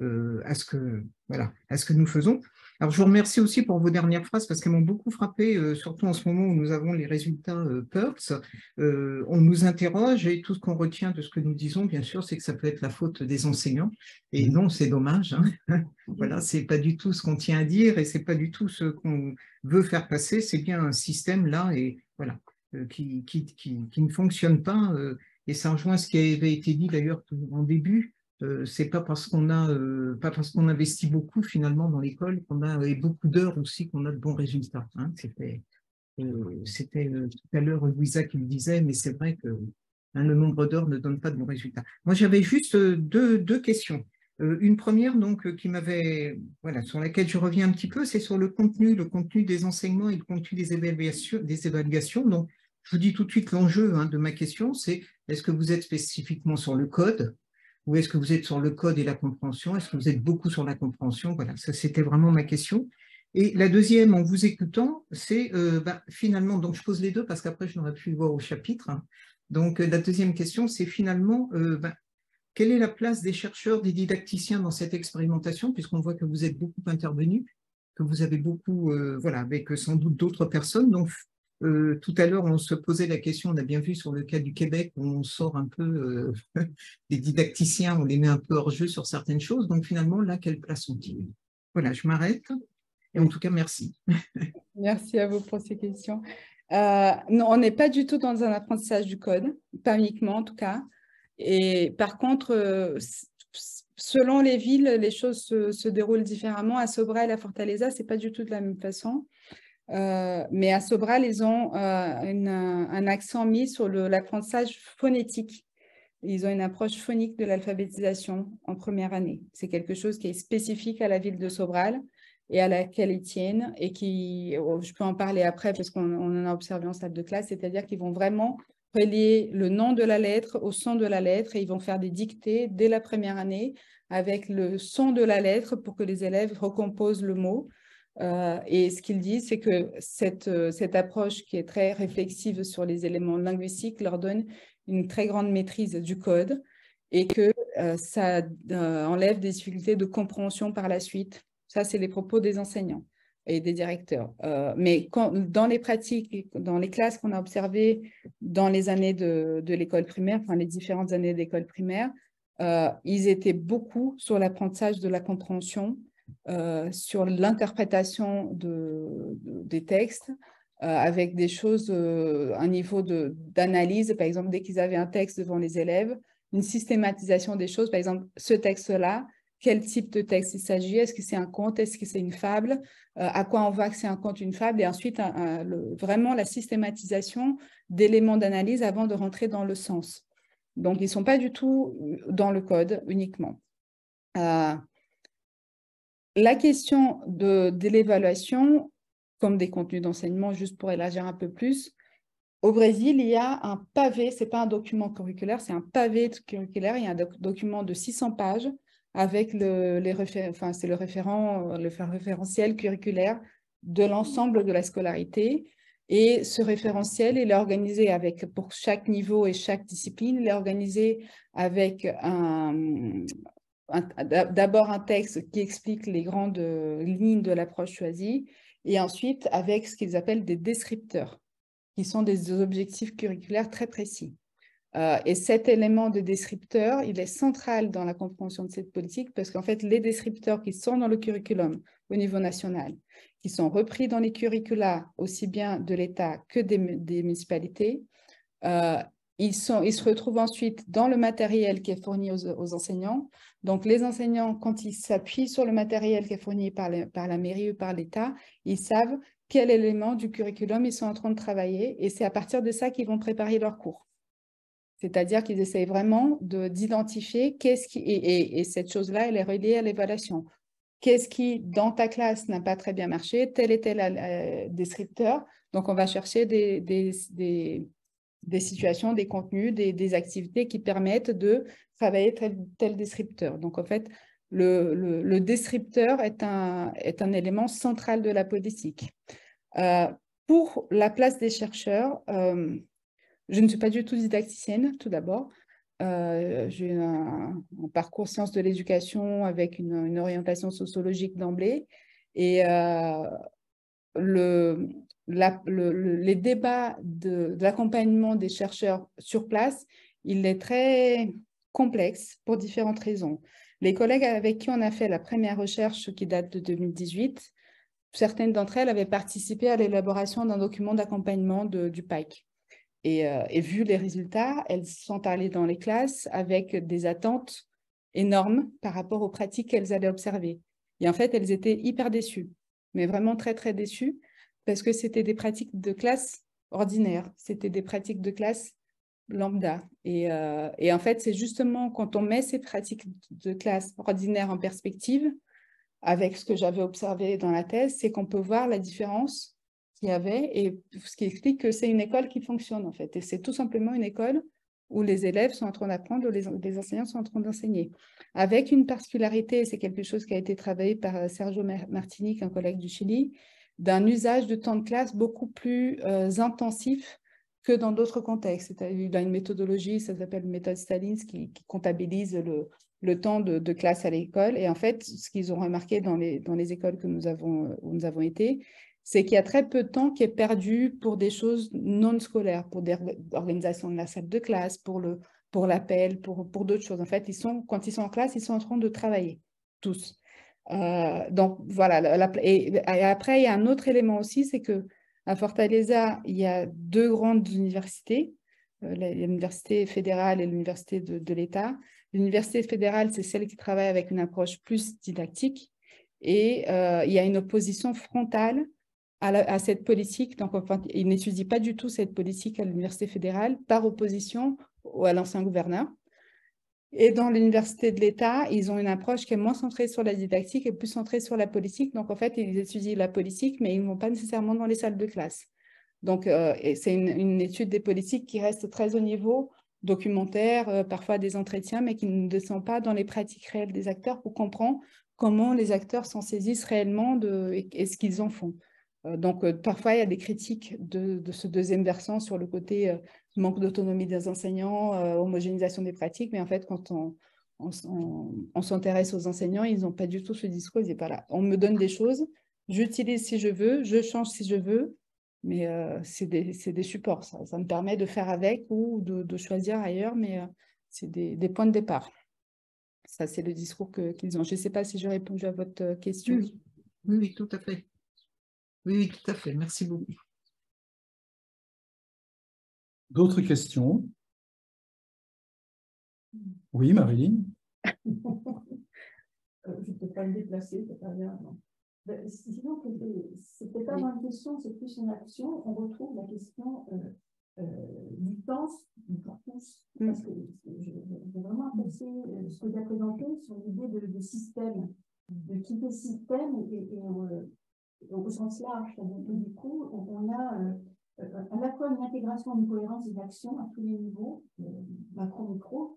à ce que nous faisons. Alors, je vous remercie aussi pour vos dernières phrases parce qu'elles m'ont beaucoup frappé, surtout en ce moment où nous avons les résultats PIRLS. On nous interroge et tout ce qu'on retient de ce que nous disons, bien sûr, c'est que ça peut être la faute des enseignants. Et non, c'est dommage. Voilà, c'est pas du tout ce qu'on tient à dire et c'est pas du tout ce qu'on veut faire passer. C'est bien un système là et voilà qui ne fonctionne pas. Et ça rejoint ce qui avait été dit d'ailleurs en début. C'est pas parce qu'on investit beaucoup finalement dans l'école qu'on a et beaucoup d'heures aussi qu'on a de bons résultats. C'était tout à l'heure Louisa qui le disait, mais c'est vrai que le nombre d'heures ne donne pas de bons résultats. Moi, j'avais juste deux questions. Une première donc sur laquelle je reviens un petit peu, c'est sur le contenu des enseignements et le contenu des évaluations. Donc, je vous dis tout de suite l'enjeu de ma question, c'est est-ce que vous êtes spécifiquement sur le code ou est-ce que vous êtes sur le code et la compréhension? Est-ce que vous êtes beaucoup sur la compréhension? Voilà, ça c'était vraiment ma question. Et la deuxième, en vous écoutant, c'est finalement, donc je pose les deux parce qu'après je n'aurais pu le voir au chapitre. Donc la deuxième question, c'est finalement, quelle est la place des chercheurs, des didacticiens dans cette expérimentation, puisqu'on voit que vous êtes beaucoup intervenus, que vous avez beaucoup, avec sans doute d'autres personnes. Donc tout à l'heure, on se posait la question, on a bien vu sur le cas du Québec, où on sort un peu des didacticiens, on les met un peu hors jeu sur certaines choses. Donc finalement, là, quelle place ont-ils? Voilà, je m'arrête. Et en tout cas, merci. Merci à vous pour ces questions. Non, on n'est pas du tout dans un apprentissage du code, pas uniquement en tout cas. Et par contre, selon les villes, les choses se déroulent différemment. À Sobral et à Fortaleza, ce n'est pas du tout de la même façon. Mais à Sobral, ils ont un accent mis sur l'apprentissage phonétique. Ils ont une approche phonique de l'alphabétisation en première année. C'est quelque chose qui est spécifique à la ville de Sobral et à laquelle ils tiennent et je peux en parler après parce qu'on en a observé en salle de classe, c'est-à-dire qu'ils vont vraiment relier le nom de la lettre au son de la lettre et ils vont faire des dictées dès la première année avec le son de la lettre pour que les élèves recomposent le mot. Et ce qu'ils disent, c'est que cette approche qui est très réflexive sur les éléments linguistiques leur donne une très grande maîtrise du code et que ça enlève des difficultés de compréhension par la suite. Ça, c'est les propos des enseignants et des directeurs. Mais dans les pratiques, dans les classes qu'on a observées dans les années de l'école primaire, enfin les différentes années d'école primaire, ils étaient beaucoup sur l'apprentissage de la compréhension, sur l'interprétation des textes, avec des choses, un niveau d'analyse, par exemple, dès qu'ils avaient un texte devant les élèves, une systématisation des choses, par exemple, ce texte-là, quel type de texte il s'agit. Est-ce que c'est un conte? Est-ce que c'est une fable? À quoi on voit que c'est un conte, une fable? Et ensuite, vraiment la systématisation d'éléments d'analyse avant de rentrer dans le sens. Donc, ils ne sont pas du tout dans le code uniquement. La question de l'évaluation, comme des contenus d'enseignement, juste pour élargir un peu plus, au Brésil, il y a un pavé, ce n'est pas un document curriculaire, c'est un pavé curriculaire, il y a un document de 600 pages avec le référentiel curriculaire de l'ensemble de la scolarité. Et ce référentiel, il est organisé avec, pour chaque niveau et chaque discipline, il est organisé avec d'abord un texte qui explique les grandes lignes de l'approche choisie, et ensuite avec ce qu'ils appellent des descripteurs, qui sont des objectifs curriculaires très précis. Et cet élément de descripteur, il est central dans la compréhension de cette politique parce qu'en fait, les descripteurs qui sont dans le curriculum au niveau national, qui sont repris dans les curricula aussi bien de l'État que des municipalités, ils se retrouvent ensuite dans le matériel qui est fourni aux enseignants. Donc, les enseignants, quand ils s'appuient sur le matériel qui est fourni par la mairie ou par l'État, ils savent quel élément du curriculum ils sont en train de travailler et c'est à partir de ça qu'ils vont préparer leurs cours. C'est-à-dire qu'ils essayent vraiment d'identifier qu'est-ce qui... Et cette chose-là, elle est reliée à l'évaluation. Qu'est-ce qui, dans ta classe, n'a pas très bien marché, tel et tel descripteur. Donc, on va chercher des situations, des contenus, des activités qui permettent de travailler tel descripteur. Donc, en fait, le descripteur est un élément central de la politique. Pour la place des chercheurs, je ne suis pas du tout didacticienne, tout d'abord. J'ai un parcours sciences de l'éducation avec une orientation sociologique d'emblée. Et les débats de l'accompagnement des chercheurs sur place, il est très complexe pour différentes raisons. Les collègues avec qui on a fait la première recherche qui date de 2018, certaines d'entre elles avaient participé à l'élaboration d'un document d'accompagnement du PAEC. Et vu les résultats, elles sont allées dans les classes avec des attentes énormes par rapport aux pratiques qu'elles allaient observer. Et en fait, elles étaient hyper déçues, mais vraiment très, très déçues, parce que c'était des pratiques de classe ordinaires, c'était des pratiques de classe lambda. Et en fait, c'est justement quand on met ces pratiques de classe ordinaire en perspective, avec ce que j'avais observé dans la thèse, c'est qu'on peut voir la différence qu'il y avait et ce qui explique que c'est une école qui fonctionne en fait. Et c'est tout simplement une école où les élèves sont en train d'apprendre, où les enseignants sont en train d'enseigner. Avec une particularité, c'est quelque chose qui a été travaillé par Sergio Martinique, un collègue du Chili, d'un usage de temps de classe beaucoup plus intensif que dans d'autres contextes. Il a une méthodologie, ça s'appelle méthode Stalins, qui comptabilise le temps de classe à l'école. Et en fait, ce qu'ils ont remarqué dans les écoles où nous avons été, c'est qu'il y a très peu de temps qui est perdu pour des choses non scolaires, pour des organisations de la salle de classe, pour l'appel, pour d'autres choses. En fait, quand ils sont en classe, ils sont en train de travailler, tous. Donc, voilà. Et après, il y a un autre élément aussi, c'est qu'à Fortaleza, il y a deux grandes universités, l'université fédérale et l'université de l'État. L'université fédérale, c'est celle qui travaille avec une approche plus didactique et il y a une opposition frontale à cette politique. Donc, enfin, ils n'étudient pas du tout cette politique à l'université fédérale par opposition à l'ancien gouverneur. Et dans l'université de l'État, ils ont une approche qui est moins centrée sur la didactique et plus centrée sur la politique. Donc, en fait, ils étudient la politique, mais ils ne vont pas nécessairement dans les salles de classe. Donc, c'est une étude des politiques qui reste très au niveau documentaire, parfois des entretiens, mais qui ne descend pas dans les pratiques réelles des acteurs pour comprendre comment les acteurs s'en saisissent réellement et ce qu'ils en font. Donc, parfois, il y a des critiques de ce deuxième versant sur le côté manque d'autonomie des enseignants, homogénéisation des pratiques, mais en fait, quand on s'intéresse aux enseignants, ils n'ont pas du tout ce discours, ils disent pas là, on me donne des choses, j'utilise si je veux, je change si je veux, mais c'est des supports, ça me permet de faire avec ou de choisir ailleurs, mais c'est des points de départ. Ça, c'est le discours qu'ils ont. Je ne sais pas si j'ai répondu à votre question. Oui, tout à fait. Oui, tout à fait. Merci beaucoup. D'autres questions? Oui, Marie. je ne peux pas me déplacer, c'est pas bien. Non. Ben, sinon, c'est peut-être pas une question, c'est plus une action. On retrouve la question du temps pour tous. Parce que j'ai vraiment apprécié ce que tu as présenté sur l'idée de système, de quitter le système et au sens large. Du coup, on a à la fois une intégration, une cohérence des actions à tous les niveaux, macro-micro,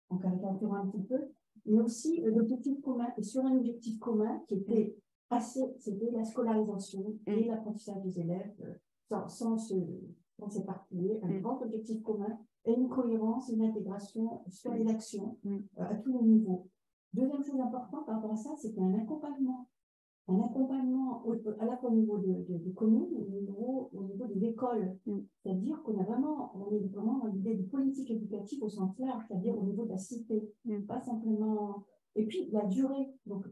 en caricaturant un petit peu, mais aussi l'objectif commun, et sur un objectif commun qui était c'était la scolarisation et l'apprentissage des élèves sans s'éparpiller, un grand objectif commun et une cohérence, une intégration sur les actions à tous les niveaux. Deuxième chose importante par rapport à ça, c'est qu'il y a un accompagnement à la fois au niveau des communes, au niveau des écoles. C'est-à-dire qu'on est vraiment dans l'idée de politique éducative au sens large, c'est-à-dire au niveau de la cité, pas simplement. Et puis la durée, donc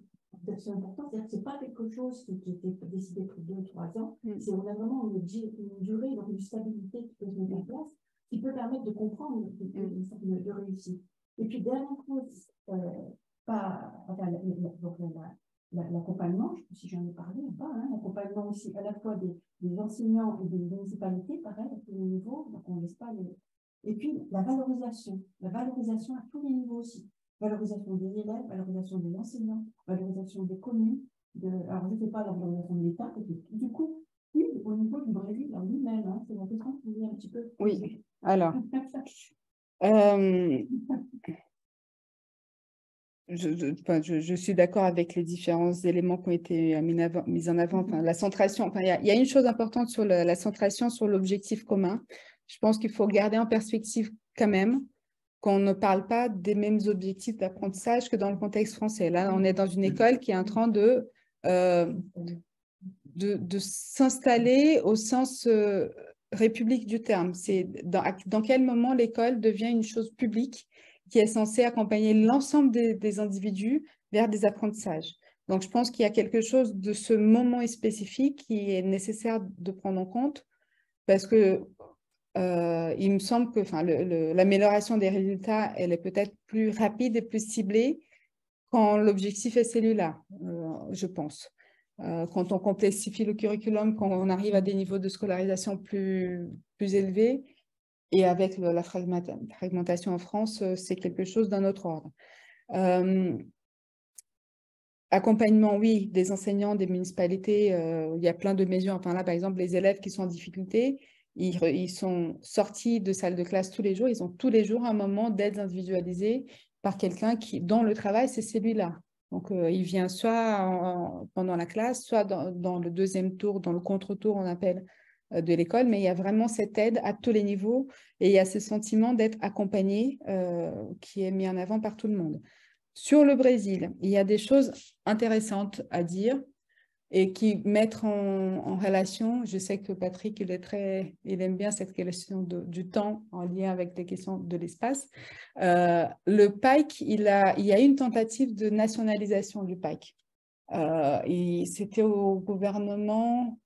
c'est important, c'est-à-dire que ce n'est pas quelque chose qui était décidé pour 2 ou 3 ans, c'est on a vraiment une durée, donc une stabilité qui peut se mettre en place, qui peut permettre de comprendre, de réussir. Et puis dernière chose, l'accompagnement, je ne sais pas si j'en ai parlé ou pas, l'accompagnement aussi à la fois des enseignants et des municipalités, pareil, à tous les niveaux, donc on ne laisse pas les... Et puis la valorisation à tous les niveaux aussi. Valorisation des élèves, valorisation des enseignants, valorisation des communes, alors je ne sais pas la valorisation de l'État, du coup, oui, au niveau du Brésil en lui-même, c'est la question qui vient un petit peu. Oui, alors... Je suis d'accord avec les différents éléments qui ont été mis en avant. Enfin, la centration, il y a une chose importante sur la centration sur l'objectif commun. Je pense qu'il faut garder en perspective quand même qu'on ne parle pas des mêmes objectifs d'apprentissage que dans le contexte français. Là, on est dans une école qui est en train de s'installer au sens république du terme. C'est dans quel moment l'école devient une chose publique qui est censée accompagner l'ensemble des individus vers des apprentissages. Donc, je pense qu'il y a quelque chose de ce moment spécifique qui est nécessaire de prendre en compte parce que il me semble que l'amélioration des résultats, elle est peut-être plus rapide et plus ciblée quand l'objectif est celui-là, je pense. Quand on complexifie le curriculum, quand on arrive à des niveaux de scolarisation plus élevés, et avec la fragmentation en France, c'est quelque chose d'un autre ordre. Accompagnement, oui, des enseignants, des municipalités, il y a plein de mesures. Enfin là, par exemple, les élèves qui sont en difficulté, ils sont sortis de salle de classe tous les jours. Ils ont tous les jours un moment d'aide individualisée par quelqu'un dont le travail, c'est celui-là. Donc, il vient soit pendant la classe, soit dans le deuxième tour, dans le contre-tour, on appelle, de l'école, mais il y a vraiment cette aide à tous les niveaux et il y a ce sentiment d'être accompagné qui est mis en avant par tout le monde. Sur le Brésil, il y a des choses intéressantes à dire et qui mettent en relation, je sais que Patrick, il aime bien cette question du temps en lien avec les questions de l'espace. Le PAEC, il y a une tentative de nationalisation du PAEC. C'était au gouvernement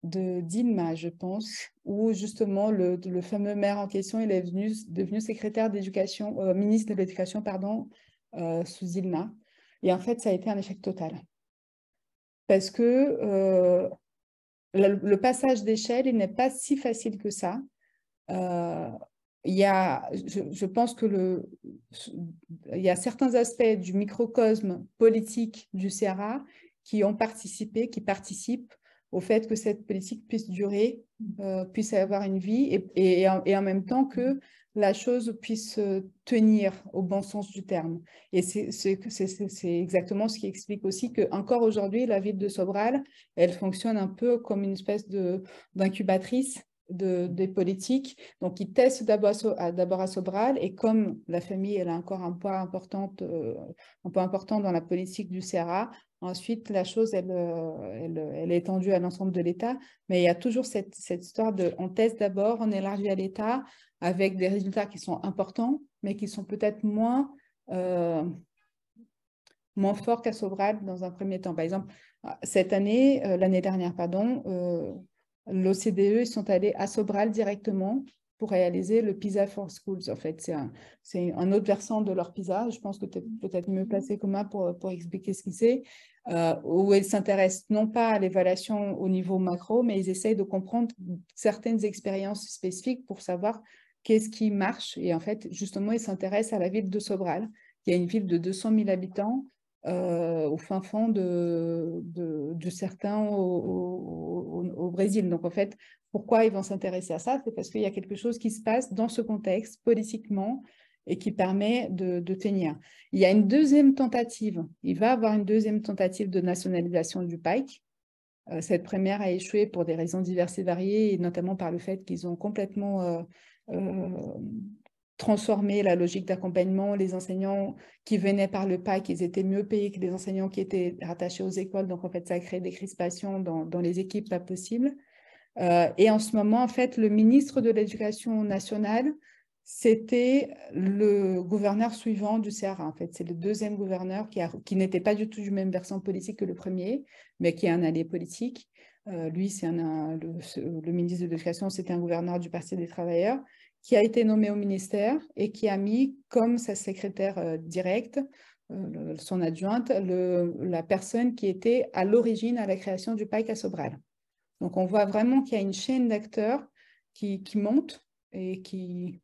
de Dilma, je pense, où justement le fameux maire en question, il est devenu secrétaire d'éducation, ministre de l'éducation, pardon, sous Dilma. Et en fait, ça a été un échec total. Parce que le passage d'échelle, il n'est pas si facile que ça. Je pense que il y a certains aspects du microcosme politique du CRA qui participent au fait que cette politique puisse durer, puisse avoir une vie et en même temps que la chose puisse tenir au bon sens du terme. Et c'est exactement ce qui explique aussi qu'encore aujourd'hui, la ville de Sobral, elle fonctionne un peu comme une espèce d'incubatrice des politiques. Donc, ils testent d'abord à Sobral et comme la famille elle a encore un poids important dans la politique du CRA, ensuite, la chose, elle est étendue à l'ensemble de l'État, mais il y a toujours cette histoire on teste d'abord, on élargit à l'État avec des résultats qui sont importants, mais qui sont peut-être moins forts qu'à Sobral dans un premier temps. Par exemple, l'année dernière, l'OCDE, ils sont allés à Sobral directement pour réaliser le PISA for Schools. En fait, c'est un autre versant de leur PISA. Je pense que tu es peut-être mieux placé que moi pour expliquer ce qu'il c'est, où ils s'intéressent non pas à l'évaluation au niveau macro, mais ils essayent de comprendre certaines expériences spécifiques pour savoir qu'est-ce qui marche. Et en fait, justement, ils s'intéressent à la ville de Sobral, qui est une ville de 200 000 habitants, au fin fond de certains au Brésil. Donc, en fait, pourquoi ils vont s'intéresser à ça? C'est parce qu'il y a quelque chose qui se passe dans ce contexte, politiquement, et qui permet de tenir. Il y a une deuxième tentative. Il va y avoir une deuxième tentative de nationalisation du PAIC. Cette première a échoué pour des raisons diverses et variées, et notamment par le fait qu'ils ont complètement transformé la logique d'accompagnement. Les enseignants qui venaient par le PAIC, ils étaient mieux payés que les enseignants qui étaient rattachés aux écoles. Donc, en fait, ça a créé des crispations dans les équipes pas possibles. Et en ce moment, en fait, le ministre de l'Éducation nationale, c'était le gouverneur suivant du CRA. En fait, c'est le deuxième gouverneur qui n'était pas du tout du même versant politique que le premier, mais qui est un allié politique. Lui, c'est le ministre de l'Éducation, c'était un gouverneur du Parti des travailleurs qui a été nommé au ministère et qui a mis comme sa secrétaire directe, son adjointe, la personne qui était à l'origine à la création du PAIC à Sobral. Donc, on voit vraiment qu'il y a une chaîne d'acteurs qui monte et qui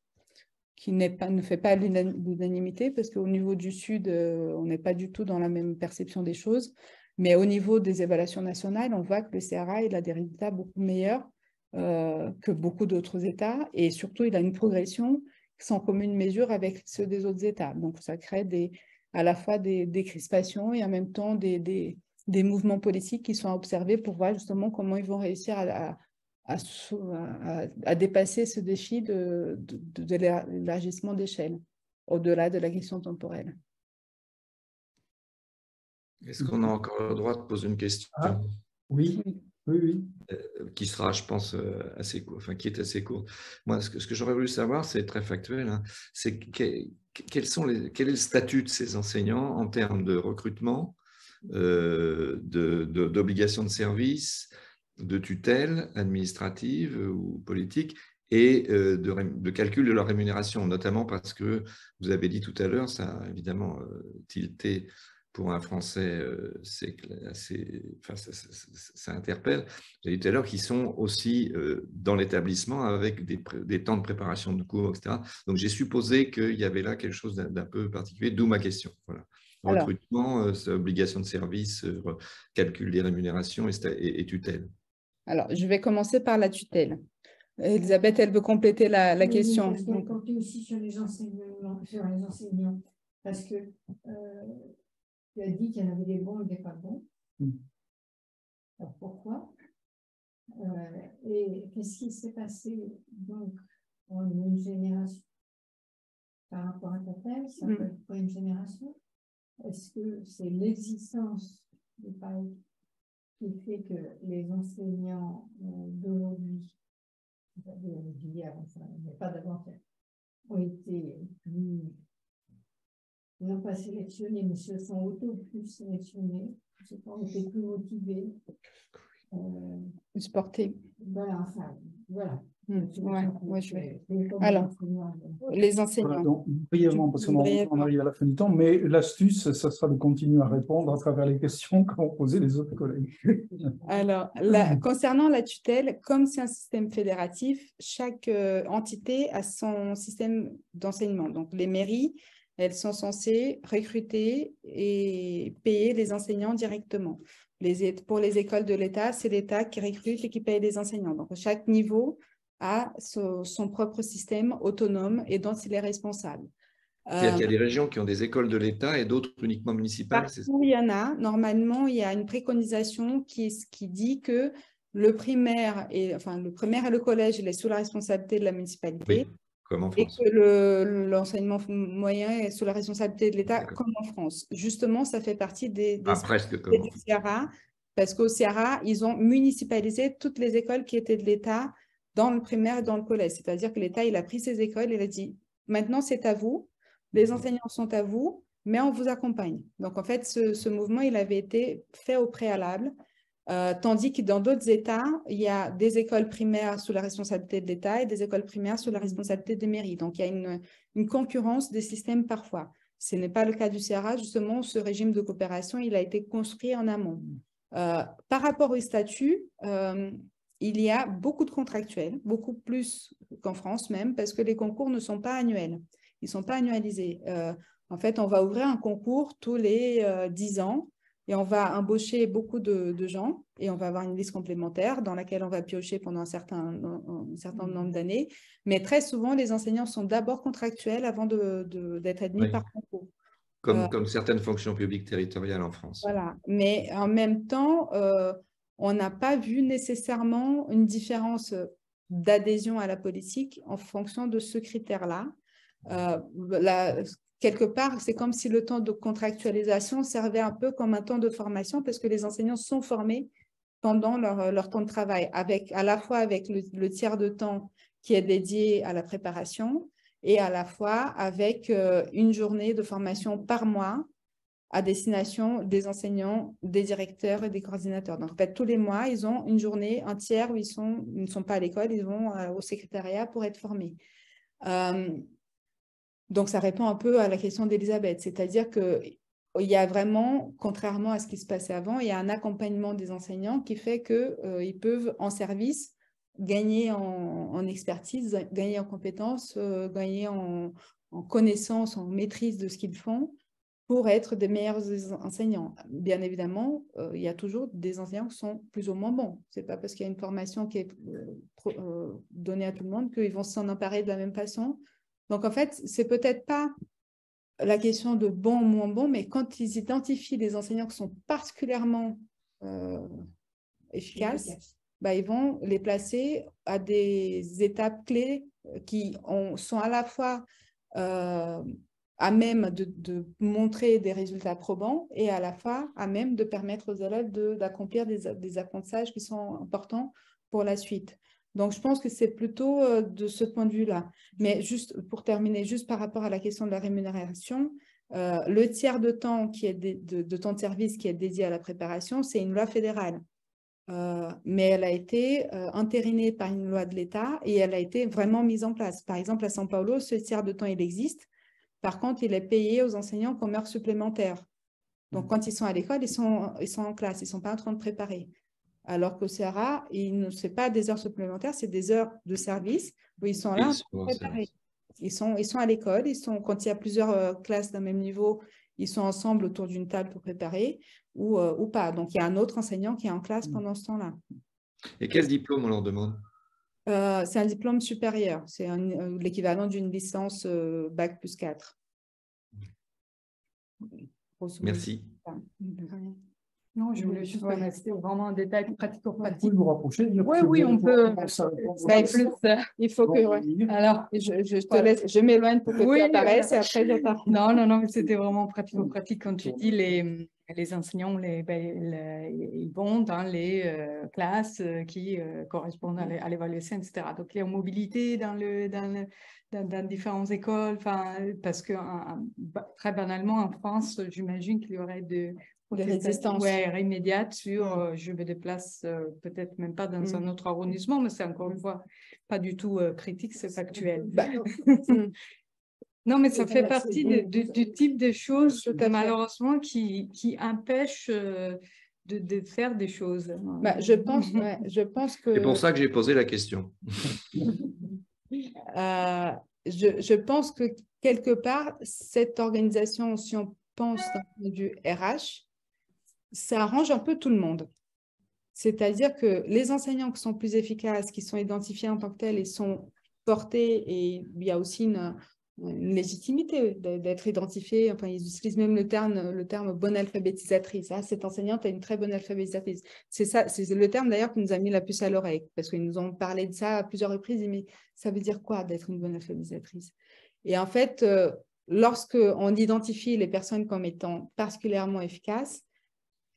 ne fait pas l'unanimité, parce qu'au niveau du Sud, on n'est pas du tout dans la même perception des choses. Mais au niveau des évaluations nationales, on voit que le CRA il a des résultats beaucoup meilleurs que beaucoup d'autres États. Et surtout, il a une progression sans commune mesure avec ceux des autres États. Donc, ça crée à la fois des crispations et en même temps des mouvements politiques qui sont à observer pour voir justement comment ils vont réussir à dépasser ce défi de l'élargissement d'échelle, au-delà de la question temporelle. Est-ce qu'on a encore le droit de poser une question? Oui. Qui sera, je pense, assez court, enfin, qui est assez courte. Moi, ce que j'aurais voulu savoir, c'est très factuel, hein, c'est quel est le statut de ces enseignants en termes de recrutement, d'obligation de service, de tutelle administrative ou politique, et de calcul de leur rémunération, notamment parce que vous avez dit tout à l'heure, ça a évidemment tilté pour un Français, ça interpelle. Vous avez dit tout à l'heure qu'ils sont aussi dans l'établissement avec des temps de préparation de cours, etc. Donc, j'ai supposé qu'il y avait là quelque chose d'un peu particulier, d'où ma question. Voilà. Recrutement, obligation de service, calcul des rémunérations et tutelle. Alors, je vais commencer par la tutelle. Elisabeth, elle veut compléter la question. Je vais compléter aussi sur les enseignants, parce que tu as dit qu'il y en avait des bons et des pas bons. Alors, pourquoi? Et qu'est-ce qui s'est passé donc en une génération par rapport à ta thèse? Ça peut être pas une génération. Est-ce que c'est l'existence du PAIC qui fait que les enseignants d'aujourd'hui, d'hier, mais pas davantage, ont été plus, non pas sélectionnés, mais se sont plus sélectionnés, ont été plus motivés. Plus portés. Voilà, enfin, voilà. Alors, les enseignants. Voilà, donc, brièvement, parce qu'on arrive à la fin du temps, mais l'astuce, ça sera de continuer à répondre à travers les questions qu'ont posées les autres collègues. Alors, concernant la tutelle, comme c'est un système fédératif, chaque entité a son système d'enseignement. Donc, les mairies, elles sont censées recruter et payer les enseignants directement. Pour les écoles de l'État, c'est l'État qui recrute et qui paye les enseignants. Donc, chaque niveau a son propre système autonome et dont il est responsable. C'est-à-dire qu'il y a des régions qui ont des écoles de l'État et d'autres uniquement municipales. Partout, il y en a. Normalement, il y a une préconisation qui dit que le primaire et le collège, il est sous la responsabilité de la municipalité. Oui, comme en France. Et que l'enseignement moyen est sous la responsabilité de l'État, comme en France. Justement, ça fait partie des CRA, parce qu'au CRA, ils ont municipalisé toutes les écoles qui étaient de l'État dans le primaire et dans le collège. C'est-à-dire que l'État, il a pris ces écoles et il a dit, maintenant, c'est à vous, les enseignants sont à vous, mais on vous accompagne. Donc, en fait, ce mouvement, il avait été fait au préalable Tandis que dans d'autres États, il y a des écoles primaires sous la responsabilité de l'État et des écoles primaires sous la responsabilité des mairies. Donc, il y a une concurrence des systèmes parfois. Ce n'est pas le cas du CRA. Justement, ce régime de coopération, il a été construit en amont. Par rapport au statut, il y a beaucoup de contractuels, beaucoup plus qu'en France même, parce que les concours ne sont pas annuels. Ils ne sont pas annualisés. En fait, on va ouvrir un concours tous les 10 ans et on va embaucher beaucoup de gens et on va avoir une liste complémentaire dans laquelle on va piocher pendant un certain nombre d'années. Mais très souvent, les enseignants sont d'abord contractuels avant d'être admis par concours. Comme certaines fonctions publiques territoriales en France. Voilà, mais en même temps, on n'a pas vu nécessairement une différence d'adhésion à la politique en fonction de ce critère-là. Quelque part, c'est comme si le temps de contractualisation servait un peu comme un temps de formation parce que les enseignants sont formés pendant leur temps de travail, à la fois avec le tiers de temps qui est dédié à la préparation et à la fois avec une journée de formation par mois à destination des enseignants, des directeurs et des coordinateurs. Donc, en fait, tous les mois, ils ont une journée entière où ils ne sont pas à l'école, ils vont au secrétariat pour être formés. Donc, ça répond un peu à la question d'Elisabeth, c'est-à-dire qu'il y a vraiment, contrairement à ce qui se passait avant, il y a un accompagnement des enseignants qui fait qu'ils peuvent, en service, gagner en expertise, gagner en compétences, gagner en connaissance, en maîtrise de ce qu'ils font, pour être des meilleurs enseignants. Bien évidemment, il y a toujours des enseignants qui sont plus ou moins bons. Ce n'est pas parce qu'il y a une formation qui est donnée à tout le monde qu'ils vont s'en emparer de la même façon. Donc, en fait, ce n'est peut-être pas la question de bon ou moins bon, mais quand ils identifient des enseignants qui sont particulièrement efficaces, bah, ils vont les placer à des étapes clés qui sont à la fois à même de montrer des résultats probants et à la fois à même de permettre aux élèves d'accomplir des apprentissages qui sont importants pour la suite. Donc, je pense que c'est plutôt de ce point de vue-là. Mais juste pour terminer, juste par rapport à la question de la rémunération, le tiers de temps qui est de temps de service qui est dédié à la préparation, c'est une loi fédérale. Mais elle a été entérinée par une loi de l'État et elle a été vraiment mise en place. Par exemple, à São Paulo, ce tiers de temps, il existe. Par contre, il est payé aux enseignants comme heures supplémentaires. Donc, quand ils sont à l'école, ils sont en classe, ils ne sont pas en train de préparer. Alors qu'au CRA, ce n'est pas des heures supplémentaires, c'est des heures de service où ils sont là pour préparer. Ils sont à l'école, quand il y a plusieurs classes d'un même niveau, ils sont ensemble autour d'une table pour préparer ou pas. Donc, il y a un autre enseignant qui est en classe pendant ce temps-là. Et quel diplôme on leur demande? C'est un diplôme supérieur. C'est l'équivalent d'une licence Bac plus 4. Merci. Non, je voulais juste rester vraiment en détail pratico-pratique. Vous pouvez vous rapprocher? Oui, on peut. Il faut que... Alors, je te laisse, je m'éloigne pour que tu apparaisses et après je parle. Non, mais c'était vraiment pratico-pratique. Quand tu dis les enseignants, ils vont dans les classes qui correspondent à l'évaluation, etc. Donc, il y a une mobilité dans différentes écoles, parce que très banalement, en France, j'imagine qu'il y aurait des résistances immédiates sur je me déplace peut-être même pas dans un autre arrondissement, mais c'est encore une fois pas du tout critique, c'est factuel. Non, mais ça fait partie du type de choses, malheureusement, qui empêchent de faire des choses. Je pense que... C'est pour ça que j'ai posé la question. Je pense que quelque part, cette organisation, si on pense d'un point de vue RH, ça arrange un peu tout le monde. C'est-à-dire que les enseignants qui sont plus efficaces, qui sont identifiés en tant que tels et sont portés, et il y a aussi une légitimité d'être identifié. Enfin, ils utilisent même le terme bonne alphabétisatrice. Ah, cette enseignante a une très bonne alphabétisatrice. C'est le terme d'ailleurs qui nous a mis la puce à l'oreille, parce qu'ils nous ont parlé de ça à plusieurs reprises. Mais ça veut dire quoi d'être une bonne alphabétisatrice? Et en fait, lorsqu'on identifie les personnes comme étant particulièrement efficaces,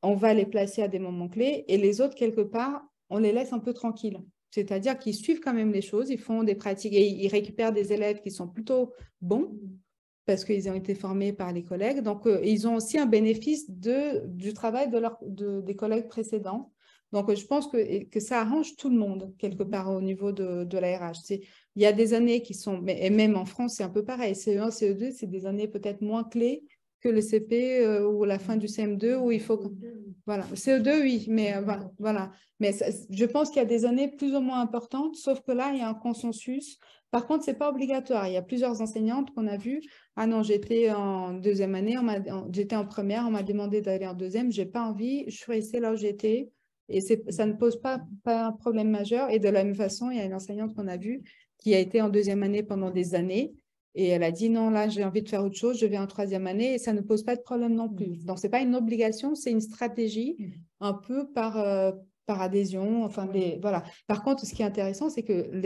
on va les placer à des moments clés et les autres, quelque part, on les laisse un peu tranquilles. C'est-à-dire qu'ils suivent quand même les choses, ils font des pratiques et ils récupèrent des élèves qui sont plutôt bons parce qu'ils ont été formés par les collègues. Donc, ils ont aussi un bénéfice du travail des collègues précédents. Donc, je pense que ça arrange tout le monde, quelque part, au niveau de la RH. Il y a des années qui sont, et même en France, c'est un peu pareil, CE1, CE2, c'est des années peut-être moins clés que le CP ou la fin du CM2 où il faut… Voilà, CE2, oui, mais voilà. Mais je pense qu'il y a des années plus ou moins importantes, sauf que là, il y a un consensus. Par contre, ce n'est pas obligatoire. Il y a plusieurs enseignantes qu'on a vues. Ah non, j'étais en deuxième année, j'étais en première, on m'a demandé d'aller en deuxième, je n'ai pas envie, je suis restée là où j'étais. Et ça ne pose pas un problème majeur. Et de la même façon, il y a une enseignante qu'on a vue qui a été en deuxième année pendant des années. Et elle a dit, non, là, j'ai envie de faire autre chose, je vais en troisième année. Et ça ne pose pas de problème non plus. Donc, ce n'est pas une obligation, c'est une stratégie un peu par adhésion. Enfin, voilà. Par contre, ce qui est intéressant, c'est qu'il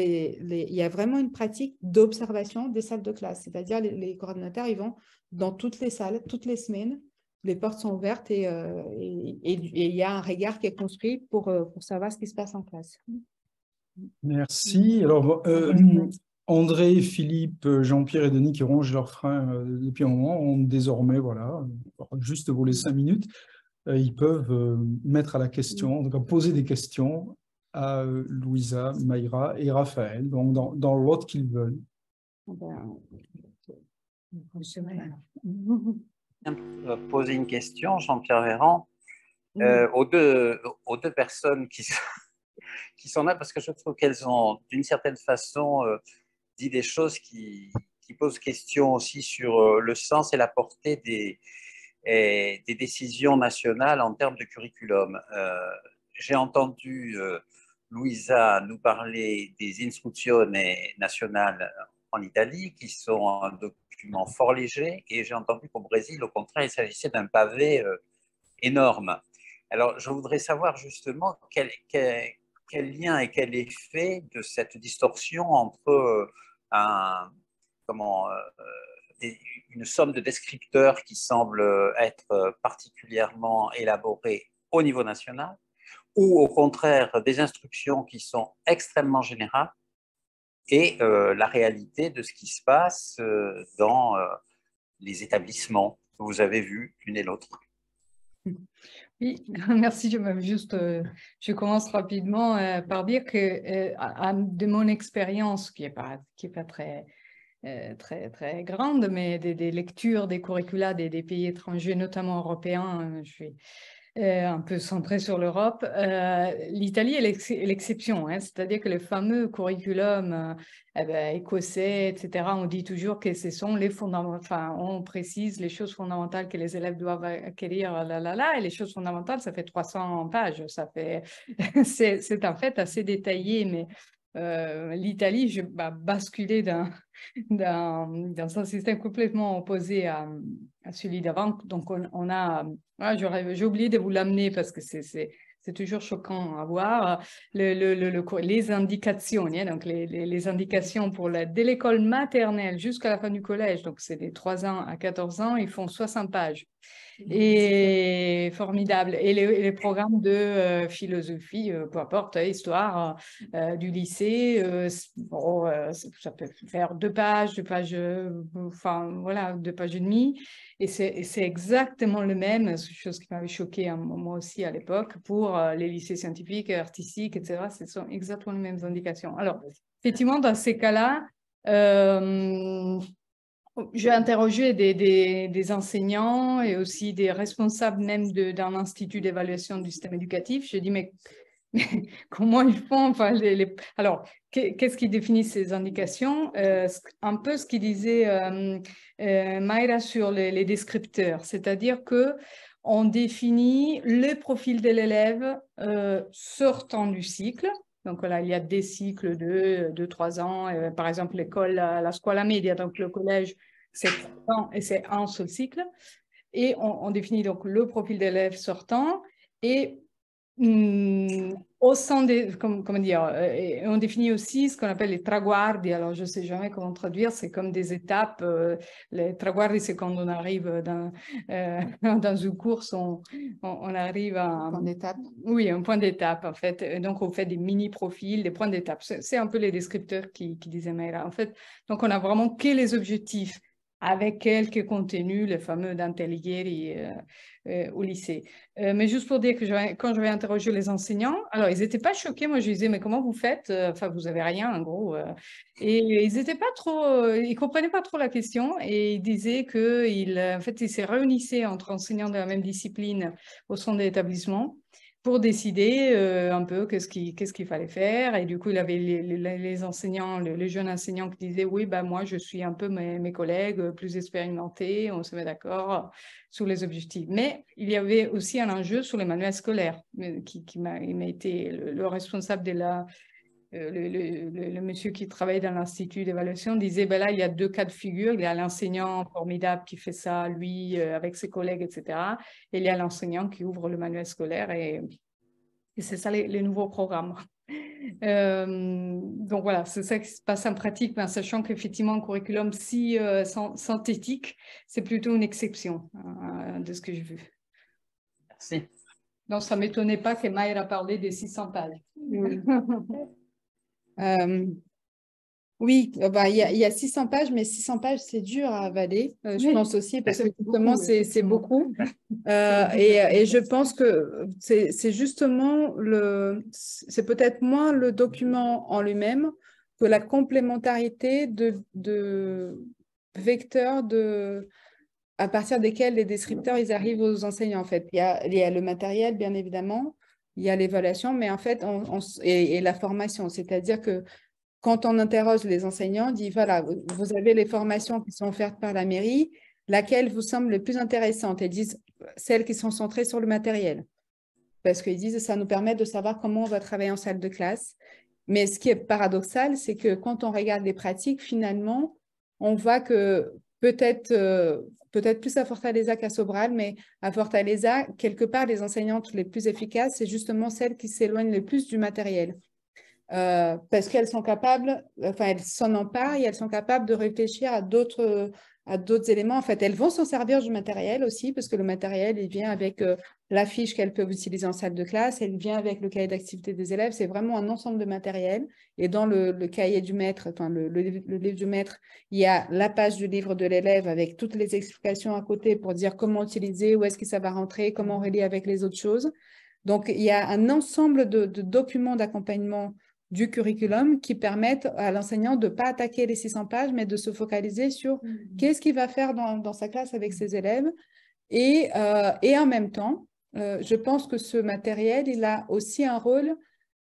y a vraiment une pratique d'observation des salles de classe. C'est-à-dire, les coordinateurs, ils vont dans toutes les salles, toutes les semaines. Les portes sont ouvertes et il y a un regard qui est construit pour savoir ce qui se passe en classe. Merci. Alors, André, Philippe, Jean-Pierre et Denis qui rongent leurs freins depuis un moment ont désormais, voilà, juste pour les 5 minutes, ils peuvent mettre à la question, donc poser des questions à Louisa, Mayra et Raphaël, donc dans l'ordre qu'ils veulent. Poser une question, Jean-Pierre Véran, aux deux personnes qui sont là, parce que je trouve qu'elles ont, d'une certaine façon, dit des choses qui posent question aussi sur le sens et la portée des décisions nationales en termes de curriculum. J'ai entendu Louisa nous parler des Istruzioni nationales en Italie, qui sont un document fort léger, et j'ai entendu qu'au Brésil, au contraire, il s'agissait d'un pavé énorme. Alors, je voudrais savoir justement quel lien et quel effet de cette distorsion entre une somme de descripteurs qui semble être particulièrement élaborée au niveau national, ou au contraire des instructions qui sont extrêmement générales, et la réalité de ce qui se passe dans les établissements que vous avez vus l'une et l'autre. Oui, merci. Je commence rapidement par dire que de mon expérience, qui est pas très grande, mais des lectures, des curricula des pays étrangers, notamment européens, je suis un peu centrée sur l'Europe. L'Italie est l'exception, hein, c'est-à-dire que les fameux curriculums écossais, etc., on dit toujours que ce sont les fondamentaux, enfin, on précise les choses fondamentales que les élèves doivent acquérir, et les choses fondamentales, ça fait 300 pages, c'est en fait assez détaillé, mais l'Italie, je basculé dans un système complètement opposé à celui d'avant. Donc, j'ai oublié de vous l'amener parce que c'est toujours choquant à voir. Les indications, hein, donc les indications dès l'école maternelle jusqu'à la fin du collège, donc c'est des 3 ans à 14 ans, ils font 60 pages. Et formidable. Et les programmes de philosophie, peu importe, histoire du lycée, ça peut faire 2 pages, 2 pages, enfin voilà, 2 pages et demie. Et c'est exactement le même, chose qui m'avait choqué moi aussi à l'époque, pour les lycées scientifiques, artistiques, etc. Ce sont exactement les mêmes indications. Alors, effectivement, dans ces cas-là, j'ai interrogé des enseignants et aussi des responsables même d'un institut d'évaluation du système éducatif. J'ai dit, mais comment ils font, enfin, alors, qu'est-ce qui définit ces indications? Un peu ce qu'il disait Mayra sur les descripteurs, c'est-à-dire que on définit le profil de l'élève sortant du cycle. Donc là, il y a des cycles de 3 ans, par exemple l'école, la scuola media, donc le collège, c'est 3 ans et c'est un seul cycle. Et on définit donc le profil d'élève sortant et au sein comment dire, on définit aussi ce qu'on appelle les traguardi. Alors, je ne sais jamais comment traduire, c'est comme des étapes. Les traguardi, c'est quand on arrive dans une course, on arrive à un point d'étape. Oui, un point d'étape, en fait. Et donc, on fait des mini-profils, des points d'étape. C'est un peu les descripteurs qui disaient Mayra. En fait, donc, on a vraiment que les objectifs avec quelques contenus, les fameux d'Antellieri au lycée. Mais juste pour dire que quand je vais interroger les enseignants, alors ils n'étaient pas choqués. Moi, je disais, mais comment vous faites? Enfin, vous n'avez rien, en gros. Et ils n'étaient pas trop, ils comprenaient pas trop la question et ils disaient en fait, ils se réunissaient entre enseignants de la même discipline au sein de l'établissement pour décider un peu qu'est-ce qu'il fallait faire. Et du coup, il avait les enseignants, les jeunes enseignants qui disaient, oui, bah, moi, je suis un peu mes collègues plus expérimentés, on se met d'accord sur les objectifs. Mais il y avait aussi un enjeu sur les manuels scolaires, il m'a été le responsable de la... Le monsieur qui travaille dans l'Institut d'évaluation disait, ben là, il y a deux cas de figure. Il y a l'enseignant formidable qui fait ça, lui, avec ses collègues, etc. Et il y a l'enseignant qui ouvre le manuel scolaire et c'est ça les nouveaux programmes. Donc voilà, c'est ça qui se passe en pratique, mais en sachant qu'effectivement, un curriculum si synthétique, c'est plutôt une exception de ce que j'ai vu. Merci. Donc, ça ne m'étonnait pas que Mayra parlé des 600 pages. Oui, bah, il y a 600 pages, mais 600 pages, c'est dur à avaler, je pense aussi, parce que justement, c'est beaucoup. Et je pense que c'est justement c'est peut-être moins le document en lui-même que la complémentarité de vecteurs à partir desquels les descripteurs ils arrivent aux enseignants, en fait. Il y a le matériel, bien évidemment, il y a l'évaluation, mais en fait, et la formation, c'est-à-dire que quand on interroge les enseignants, on dit, voilà, vous avez les formations qui sont offertes par la mairie, laquelle vous semble le plus intéressante? Ils disent celles qui sont centrées sur le matériel. Parce qu'ils disent, ça nous permet de savoir comment on va travailler en salle de classe. Mais ce qui est paradoxal, c'est que quand on regarde les pratiques, finalement, on voit que peut-être plus à Fortaleza qu'à Sobral, mais à Fortaleza, quelque part, les enseignantes les plus efficaces, c'est justement celles qui s'éloignent le plus du matériel. Parce qu'elles sont capables, enfin, elles s'en emparent et elles sont capables de réfléchir à d'autres éléments. En fait, elles vont s'en servir du matériel aussi, parce que le matériel, il vient avec la fiche qu'elles peuvent utiliser en salle de classe, il vient avec le cahier d'activité des élèves. C'est vraiment un ensemble de matériel. Et dans le cahier du maître, enfin, le livre du maître, il y a la page du livre de l'élève avec toutes les explications à côté pour dire comment utiliser, où est-ce que ça va rentrer, comment relier avec les autres choses. Donc, il y a un ensemble de documents d'accompagnement du curriculum qui permettent à l'enseignant de ne pas attaquer les 600 pages, mais de se focaliser sur qu'est-ce qu'il va faire dans sa classe avec ses élèves. Et en même temps, je pense que ce matériel, il a aussi un rôle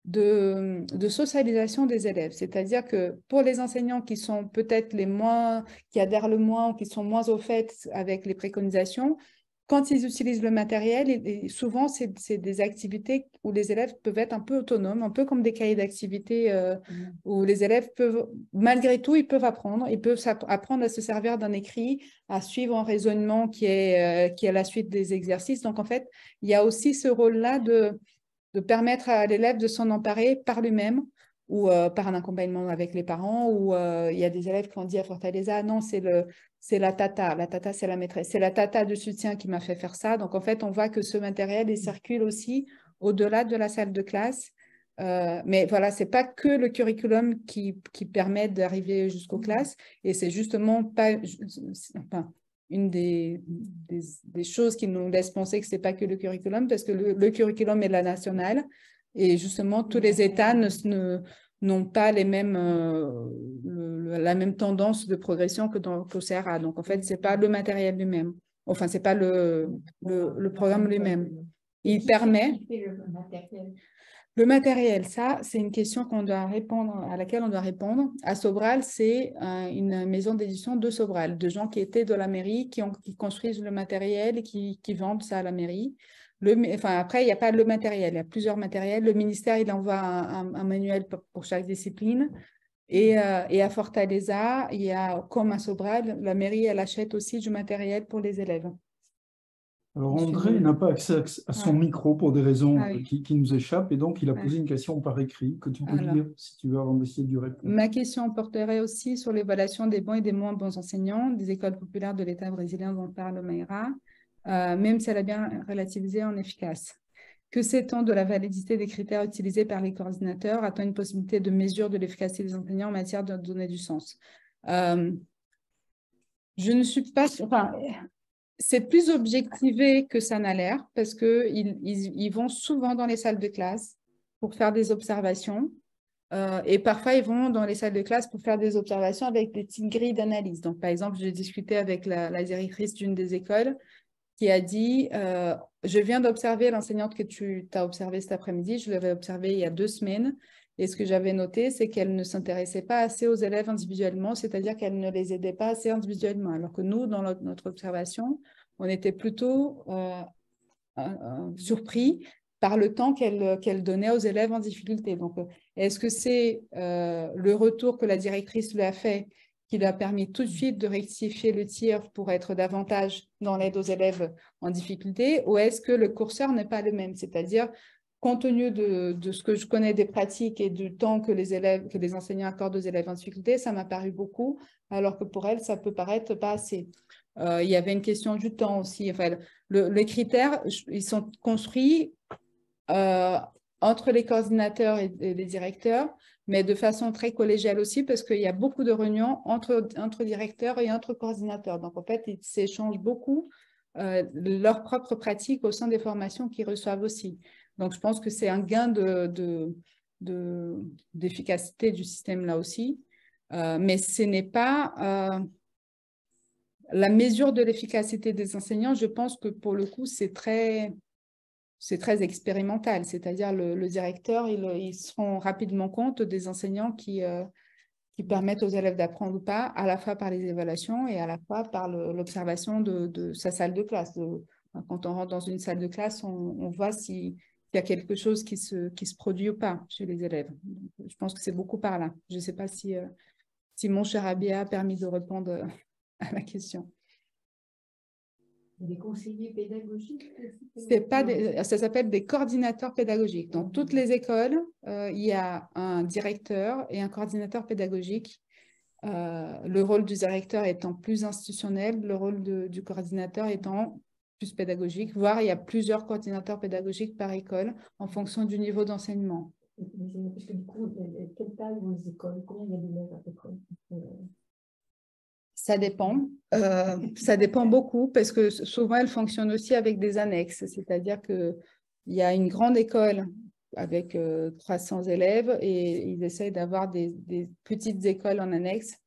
de socialisation des élèves. C'est-à-dire que pour les enseignants qui sont peut-être qui adhèrent le moins ou qui sont moins au fait avec les préconisations, quand ils utilisent le matériel, et souvent, c'est des activités où les élèves peuvent être un peu autonomes, un peu comme des cahiers d'activités où les élèves peuvent, malgré tout, ils peuvent apprendre. Ils peuvent apprendre à se servir d'un écrit, à suivre un raisonnement qui est la suite des exercices. Donc, en fait, il y a aussi ce rôle-là de permettre à l'élève de s'en emparer par lui-même ou par un accompagnement avec les parents, ou il y a des élèves qui ont dit à Fortaleza, non, c'est la tata, c'est la maîtresse, c'est la tata de soutien qui m'a fait faire ça. Donc, en fait, on voit que ce matériel, il circule aussi au-delà de la salle de classe. Mais voilà, ce n'est pas que le curriculum qui permet d'arriver jusqu'aux classes, et c'est justement pas... Enfin, une des choses qui nous laissent penser que ce n'est pas que le curriculum, parce que le curriculum est la nationale, et justement, tous les États n'ont pas la même tendance de progression qu'au CRA. Donc, en fait, ce n'est pas le matériel lui-même. Enfin, ce n'est pas le programme lui-même. Il permet... Le matériel, ça, c'est une question à laquelle on doit répondre. À Sobral, c'est une maison d'édition de Sobral, de gens qui étaient de la mairie, qui construisent le matériel et qui vendent ça à la mairie. Après, il n'y a pas le matériel, il y a plusieurs matériels. Le ministère, il envoie un manuel pour chaque discipline. Et à Fortaleza, il y a, comme à Sobral, la mairie, elle achète aussi du matériel pour les élèves. Alors André n'a pas accès à son micro pour des raisons qui nous échappent, et donc il a posé une question par écrit que tu peux lire si tu veux avant d'essayer de lui répondre. Ma question porterait aussi sur l'évaluation des bons et des moins bons enseignants des écoles populaires de l'État brésilien dont parle Mayra, même si elle a bien relativisé en efficace. Que sait-on de la validité des critères utilisés par les coordinateurs? A-t-on une possibilité de mesure de l'efficacité des enseignants en matière de donner du sens? Je ne suis pas... Enfin, c'est plus objectivé que ça n'a l'air parce qu'ils vont souvent dans les salles de classe pour faire des observations. Et parfois, ils vont dans les salles de classe pour faire des observations avec des petites grilles d'analyse. Donc, par exemple, j'ai discuté avec la directrice d'une des écoles qui a dit je viens d'observer l'enseignante que tu as observée cet après-midi. Je l'avais observée il y a 2 semaines. Et ce que j'avais noté, c'est qu'elle ne s'intéressait pas assez aux élèves individuellement, c'est-à-dire qu'elle ne les aidait pas assez individuellement. Alors que nous, dans notre observation, on était plutôt surpris par le temps qu'elle donnait aux élèves en difficulté. Donc, est-ce que c'est le retour que la directrice lui a fait qui lui a permis tout de suite de rectifier le tir pour être davantage dans l'aide aux élèves en difficulté, ou est-ce que le curseur n'est pas le même? C'est-à-dire, compte tenu de ce que je connais des pratiques et du temps que les enseignants accordent aux élèves en difficulté, ça m'a paru beaucoup, alors que pour elle, ça peut paraître pas assez. Il y avait une question du temps aussi. Enfin, les critères, ils sont construits entre les coordinateurs et les directeurs, mais de façon très collégiale aussi, parce qu'il y a beaucoup de réunions entre directeurs et entre coordinateurs. Donc, en fait, ils s'échangent beaucoup leurs propres pratiques au sein des formations qu'ils reçoivent aussi. Donc, je pense que c'est un gain d'efficacité du système là aussi, mais ce n'est pas la mesure de l'efficacité des enseignants. Je pense que pour le coup, c'est très expérimental, c'est-à-dire le directeur, ils se rend rapidement compte des enseignants qui permettent aux élèves d'apprendre ou pas, à la fois par les évaluations et à la fois par l'observation de sa salle de classe. Quand on rentre dans une salle de classe, on voit s'il y a quelque chose qui se produit ou pas chez les élèves. Donc, je pense que c'est beaucoup par là. Je ne sais pas si mon cher Abia a permis de répondre à la question. Des conseillers pédagogiques? Ça s'appelle des coordinateurs pédagogiques. Dans toutes les écoles, il y a un directeur et un coordinateur pédagogique. Le rôle du directeur étant plus institutionnel, le rôle du coordinateur étant plus pédagogique, voire il y a plusieurs coordinateurs pédagogiques par école en fonction du niveau d'enseignement. Parce que du coup, quelle taille ont les écoles? Combien il y a d'élèves à peu près? Ça dépend. Ça dépend beaucoup parce que souvent, elles fonctionnent aussi avec des annexes. C'est-à-dire qu'il y a une grande école avec 300 élèves et ils essayent d'avoir des petites écoles en annexe.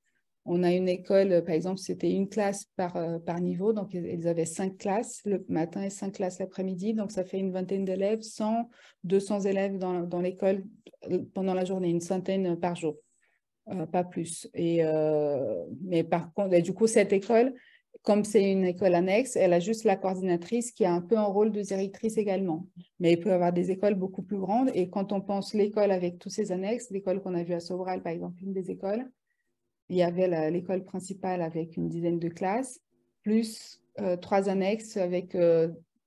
On a une école, par exemple, c'était une classe par niveau. Donc, ils avaient 5 classes le matin et 5 classes l'après-midi. Donc, ça fait une vingtaine d'élèves, 100, 200 élèves dans l'école pendant la journée, une centaine par jour. Pas plus. Mais par contre, du coup, cette école, comme c'est une école annexe, elle a juste la coordinatrice qui a un peu un rôle de directrice également. Mais il peut y avoir des écoles beaucoup plus grandes. Et quand on pense l'école avec tous ces annexes, l'école qu'on a vue à Sobral, par exemple, une des écoles, il y avait l'école principale avec une dizaine de classes, plus 3 annexes avec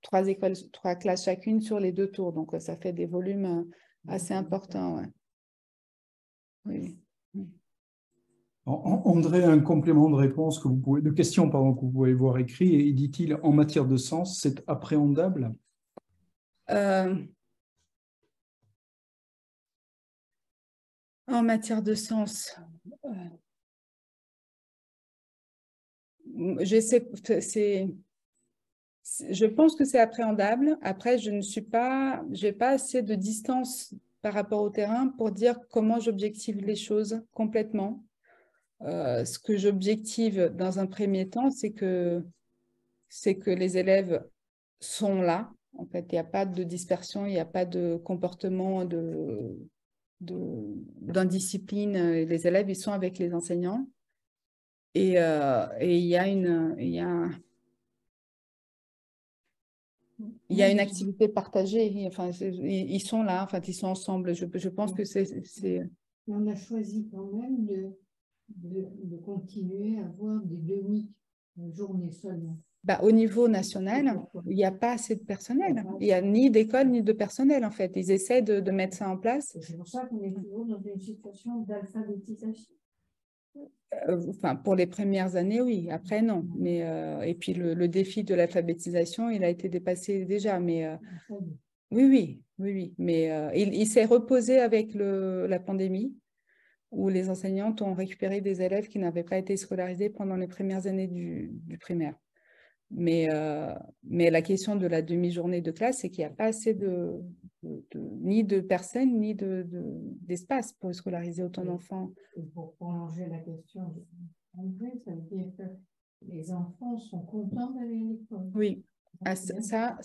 3 classes chacune sur les 2 tours. Donc, ça fait des volumes assez importants. Ouais. Oui. André a un complément de réponse de question pardon, que vous pouvez voir écrit, et dit-il, en matière de sens, c'est appréhendable? En matière de sens, je pense que c'est appréhendable. Après, je n'ai pas assez de distance par rapport au terrain pour dire comment j'objective les choses complètement. Ce que j'objective dans un premier temps, c'est que les élèves sont là. En fait, il n'y a pas de dispersion, il n'y a pas de comportement d'indiscipline. Les élèves, ils sont avec les enseignants. Et il y a une activité partagée. Enfin, ils sont là, en fait, ils sont ensemble. Je pense que c'est... On a choisi quand même de continuer à avoir des demi-journées seulement. Au niveau national, il n'y a pas assez de personnel. Il n'y a ni d'école ni de personnel, en fait. Ils essaient de mettre ça en place. C'est pour ça qu'on est toujours dans une situation d'alphabétisation. Enfin, pour les premières années, oui. Après, non. Mais, et puis, le défi de l'alphabétisation, il a été dépassé déjà. Mais oui. Mais il s'est reposé avec la pandémie. où les enseignantes ont récupéré des élèves qui n'avaient pas été scolarisés pendant les premières années du primaire. Mais la question de la demi-journée de classe, c'est qu'il n'y a pas assez ni de personnes, ni d'espace pour scolariser autant d'enfants. Pour prolonger la question, ça veut dire que les enfants sont contents d'aller à l'école. Oui. C'est pour ça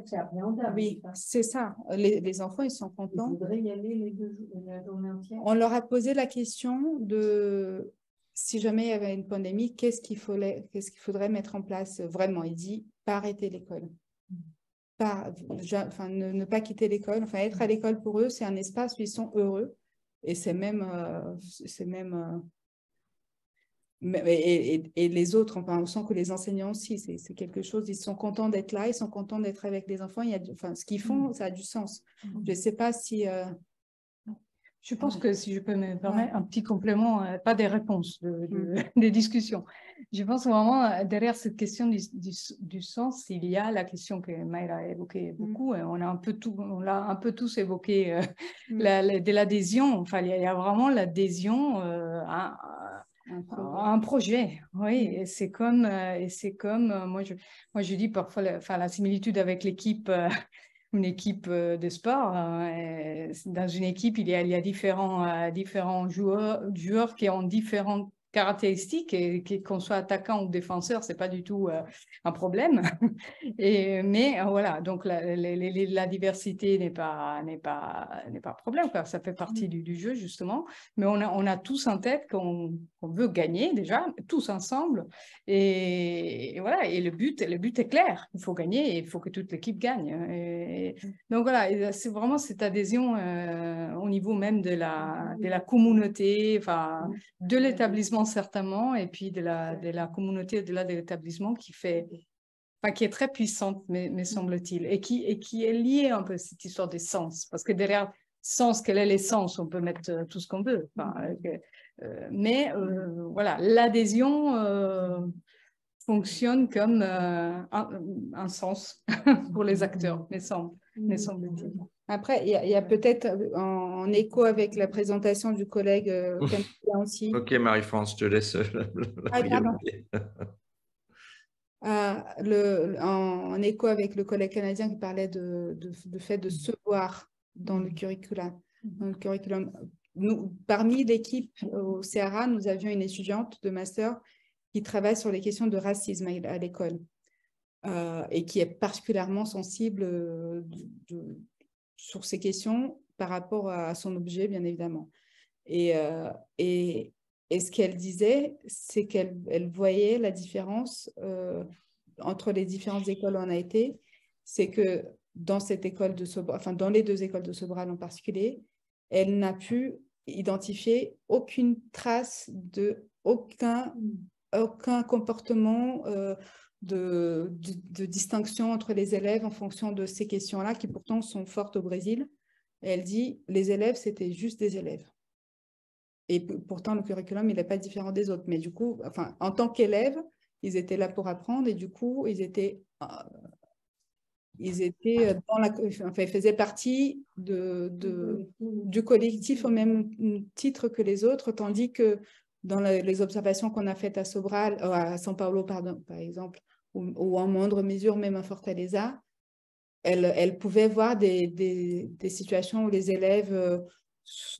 que c'est appréhendable. Oui, c'est ça. Les enfants, ils sont contents. Ils voudraient y aller la journée entière. On leur a posé la question de si jamais il y avait une pandémie, qu'est-ce qu'il faudrait mettre en place vraiment. Il dit pas arrêter l'école. Ne pas quitter l'école. Enfin, être à l'école pour eux, c'est un espace où ils sont heureux. Et c'est même et les autres, enfin, on sent que les enseignants aussi, c'est quelque chose, ils sont contents d'être là, ils sont contents d'être avec les enfants. Ce qu'ils font, ça a du sens. Je ne sais pas si... Je pense que, si je peux me permettre, un petit complément, pas des réponses, des discussions. Je pense vraiment, derrière cette question du sens, il y a la question que Mayra a évoquée beaucoup, et on l'a un peu tous évoqué, de l'adhésion. Enfin, il y a vraiment l'adhésion à un projet, oui. Et c'est comme, moi je dis parfois, la similitude avec l'équipe... une équipe de sport. Dans une équipe, il y a différents joueurs qui ont différentes caractéristiques et qu'on soit attaquant ou défenseur, c'est pas du tout un problème. Mais voilà, donc la diversité n'est pas un problème, quoi. Ça fait partie du jeu justement. Mais on a tous en tête qu'on veut gagner déjà, tous ensemble. Et voilà, et le but est clair. Il faut gagner et il faut que toute l'équipe gagne. Donc voilà, c'est vraiment cette adhésion au niveau même de la communauté, enfin, de l'établissement certainement, et puis de la communauté au-delà de l'établissement qui est très puissante, me semble-t-il, et qui est liée un peu à cette histoire des sens. Parce que derrière sens, quel est l'essence? On peut mettre tout ce qu'on veut. Enfin, mais voilà, l'adhésion fonctionne comme un sens pour les acteurs, me semble-t-il. Après, il y a peut-être en écho avec la présentation du collègue aussi. Ok, Marie-France, je te laisse la priorité. En écho avec le collègue canadien qui parlait du fait de se voir dans le curriculum. Nous, parmi l'équipe au CRA, nous avions une étudiante de master qui travaille sur les questions de racisme à l'école et qui est particulièrement sensible sur ces questions par rapport à son objet, bien évidemment. Et ce qu'elle disait, c'est qu'elle voyait la différence entre les différentes écoles où on a été. C'est que dans cette école de Sobral, enfin dans les deux écoles de Sobral en particulier, elle n'a pu identifier aucune trace de aucun comportement de distinction entre les élèves en fonction de ces questions-là, qui pourtant sont fortes au Brésil. Et elle dit, les élèves, c'était juste des élèves. Et pourtant, le curriculum, il n'est pas différent des autres. Mais du coup, enfin, en tant qu'élèves, ils étaient là pour apprendre et du coup, ils faisaient partie du collectif au même titre que les autres, tandis que dans les observations qu'on a faites à Sobral, à São Paulo, pardon, par exemple, ou en moindre mesure même à Fortaleza, elle pouvait voir des situations où les élèves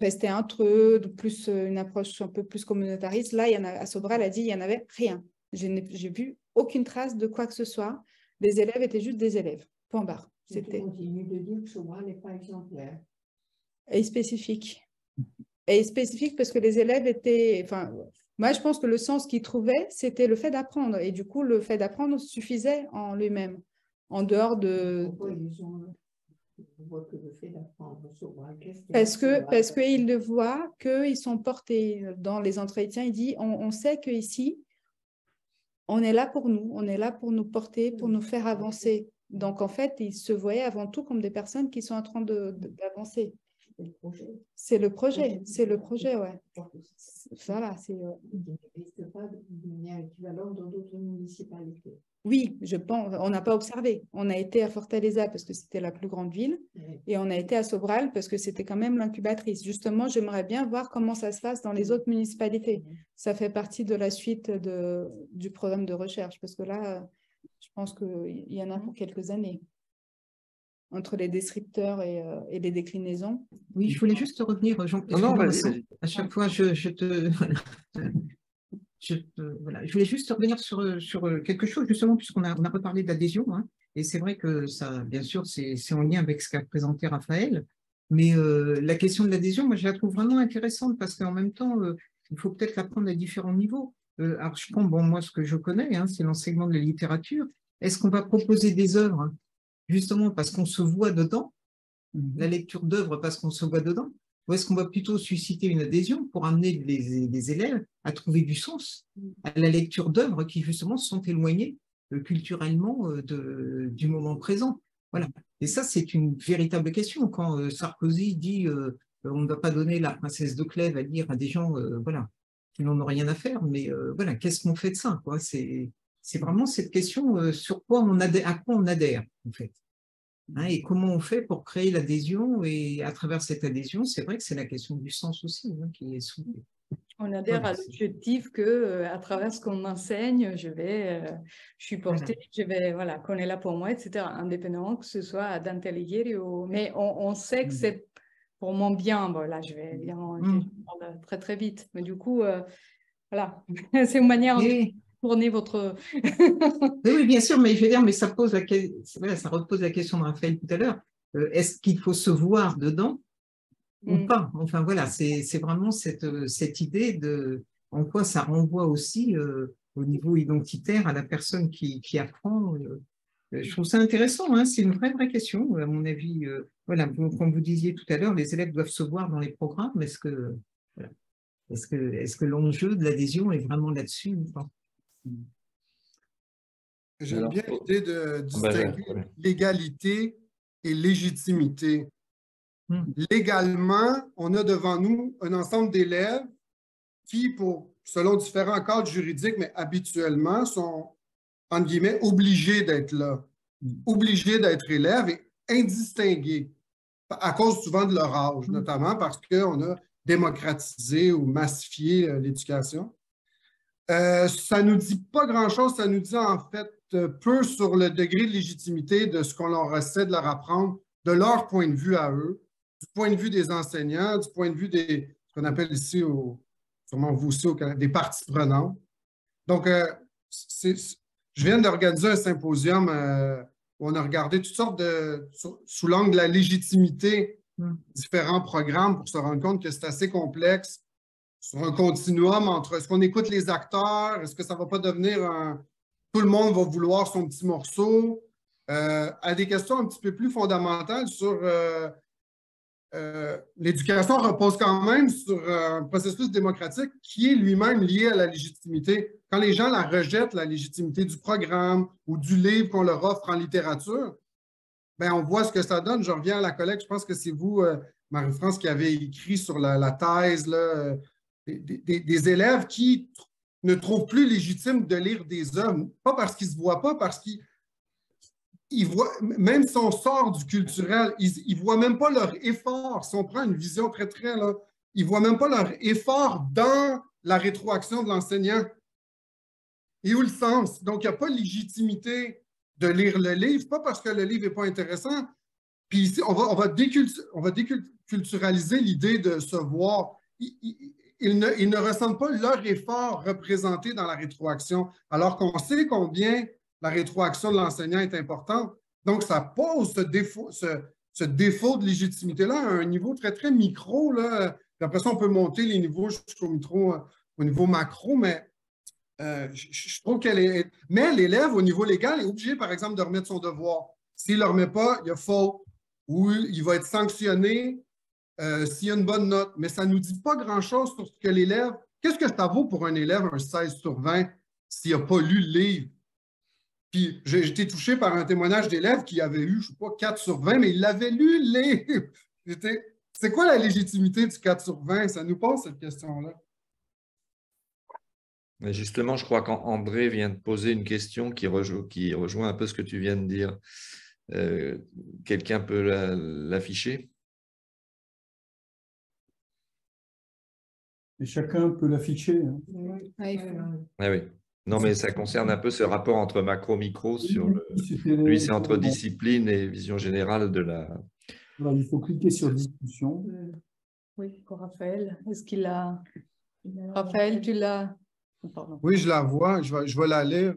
restaient entre eux, plus une approche un peu plus communautariste. Là, à Sobral, elle a dit, il n'y en avait rien. J'ai vu aucune trace de quoi que ce soit. Les élèves étaient juste des élèves. Point barre. Tu continues de dire que Sobral n'est pas exemplaire. Et spécifique. Et spécifique parce que les élèves étaient... Enfin, moi, je pense que le sens qu'ils trouvaient, c'était le fait d'apprendre. Et du coup, le fait d'apprendre suffisait en lui-même. En dehors de... Pourquoi ils voient que le fait d'apprendre Sobral, parce qu'ils le voient, qu'ils sont portés dans les entretiens. Il dit, on sait qu'ici, on est là pour nous. On est là pour nous porter, pour nous faire avancer. Donc, en fait, ils se voyaient avant tout comme des personnes qui sont en train d'avancer. C'est le projet. C'est le projet, ouais. Voilà, c'est... Il n'existe pas de manière équivalente dans d'autres municipalités. Oui, je pense, on n'a pas observé. On a été à Fortaleza parce que c'était la plus grande ville et on a été à Sobral parce que c'était quand même l'incubatrice. Justement, j'aimerais bien voir comment ça se passe dans les autres municipalités. Ça fait partie de la suite du programme de recherche parce que là, je pense qu'il y en a pour quelques années entre les descripteurs et les déclinaisons. Oui, je voulais juste revenir, Jean. Non, vas-y. À chaque fois, je voulais juste revenir sur quelque chose, justement, puisqu'on a reparlé d'adhésion. Hein, et c'est vrai que ça, bien sûr, c'est en lien avec ce qu'a présenté Raphaël. Mais la question de l'adhésion, moi, je la trouve vraiment intéressante parce qu'en même temps, il faut peut-être la prendre à différents niveaux. Alors, je prends, bon, moi, ce que je connais, hein, c'est l'enseignement de la littérature. Est-ce qu'on va proposer des œuvres, hein, justement, parce qu'on se voit dedans, la lecture d'œuvres parce qu'on se voit dedans? Ou est-ce qu'on va plutôt susciter une adhésion pour amener les élèves à trouver du sens à la lecture d'œuvres qui, justement, sont éloignées culturellement du moment présent? Voilà. Et ça, c'est une véritable question. Quand Sarkozy dit on ne va pas donner la princesse de Clèves à lire à des gens voilà, qui n'en ont rien à faire, mais voilà, qu'est-ce qu'on fait de ça, quoi? C'est vraiment cette question sur quoi à quoi on adhère, en fait. Hein, et comment on fait pour créer l'adhésion, et à travers cette adhésion, c'est vrai que c'est la question du sens aussi, hein, qui est soulevée. On adhère à l'objectif que, à travers ce qu'on m'enseigne, je suis portée, voilà, qu'on est là pour moi, etc. Indépendamment que ce soit à Dante Alighieri ou... Mais on sait que c'est pour mon bien. Bon, là, je vais parler très, très vite. Mais du coup, voilà, c'est une manière de tourner votre... Oui, bien sûr, mais je veux dire, mais ça repose la question de Raphaël tout à l'heure. Est-ce qu'il faut se voir dedans ou pas? Enfin, voilà, c'est vraiment cette idée de en quoi ça renvoie aussi au niveau identitaire à la personne qui apprend. Je trouve ça intéressant, hein, c'est une vraie question, à mon avis. Voilà, comme vous disiez tout à l'heure, les élèves doivent se voir dans les programmes. Est-ce que l'enjeu de l'adhésion est vraiment là-dessus ou pas? J'aime bien l'idée de distinguer légalité et légitimité. Légalement, on a devant nous un ensemble d'élèves qui, selon différents cadres juridiques, mais habituellement, sont, entre guillemets, obligés d'être là, obligés d'être élèves et indistingués, à cause souvent de leur âge, notamment parce qu'on a démocratisé ou massifié l'éducation. Ça ne nous dit pas grand-chose, ça nous dit en fait peu sur le degré de légitimité de ce qu'on leur essaie de leur apprendre, de leur point de vue à eux, du point de vue des enseignants, du point de vue ce qu'on appelle ici, sûrement vous aussi, des parties prenantes. Donc, je viens d'organiser un symposium où on a regardé toutes sortes sous l'angle de la légitimité, différents programmes pour se rendre compte que c'est assez complexe, sur un continuum entre est-ce qu'on écoute les acteurs, est-ce que ça ne va pas devenir tout le monde va vouloir son petit morceau, à des questions un petit peu plus fondamentales sur l'éducation repose quand même sur un processus démocratique qui est lui-même lié à la légitimité. Quand les gens la rejettent, la légitimité du programme ou du livre qu'on leur offre en littérature, bien, on voit ce que ça donne. Je reviens à la collègue, je pense que c'est vous, Marie-France, qui avez écrit sur la thèse là, des élèves qui ne trouvent plus légitime de lire des œuvres, pas parce qu'ils ne se voient pas, parce qu'ils voient, même si on sort du culturel, ils ne voient même pas leur effort. Si on prend une vision très, très, là, ils ne voient même pas leur effort dans la rétroaction de l'enseignant. Et où le sens? Donc, il n'y a pas de légitimité de lire le livre, pas parce que le livre n'est pas intéressant. Puis ici, on va déculturaliser l'idée de se voir. Ils ne ressentent pas leur effort représenté dans la rétroaction, alors qu'on sait combien la rétroaction de l'enseignant est importante. Donc, ça pose ce défaut de légitimité-là à un niveau très, très micro. Là. Puis après ça, on peut monter les niveaux jusqu'au niveau macro, mais je trouve qu'elle est... Mais l'élève, au niveau légal, est obligé, par exemple, de remettre son devoir. S'il ne le remet pas, il y a faute. Ou il va être sanctionné s'il y a une bonne note. Mais ça ne nous dit pas grand-chose sur ce que l'élève... Qu'est-ce que ça vaut pour un élève, un 16/20, s'il n'a pas lu le livre? Puis j'ai été touché par un témoignage d'élèves qui avait eu, je ne sais pas, 4/20, mais il avait lu le livre. c'est quoi la légitimité du 4 sur 20? Ça nous pose cette question-là. Mais justement, je crois qu'André vient de poser une question qui rejoint un peu ce que tu viens de dire. Quelqu'un peut l'afficher? Et chacun peut l'afficher. Hein. Ah oui. Non, mais ça concerne un peu ce rapport entre macro-micro sur lui, c'est entre discipline et vision générale de la. Alors, il faut cliquer sur discussion. Oui, pour Raphaël. Est-ce qu'il a. Raphaël, tu l'as. Pardon. Oui, je la vois. Je vais la lire.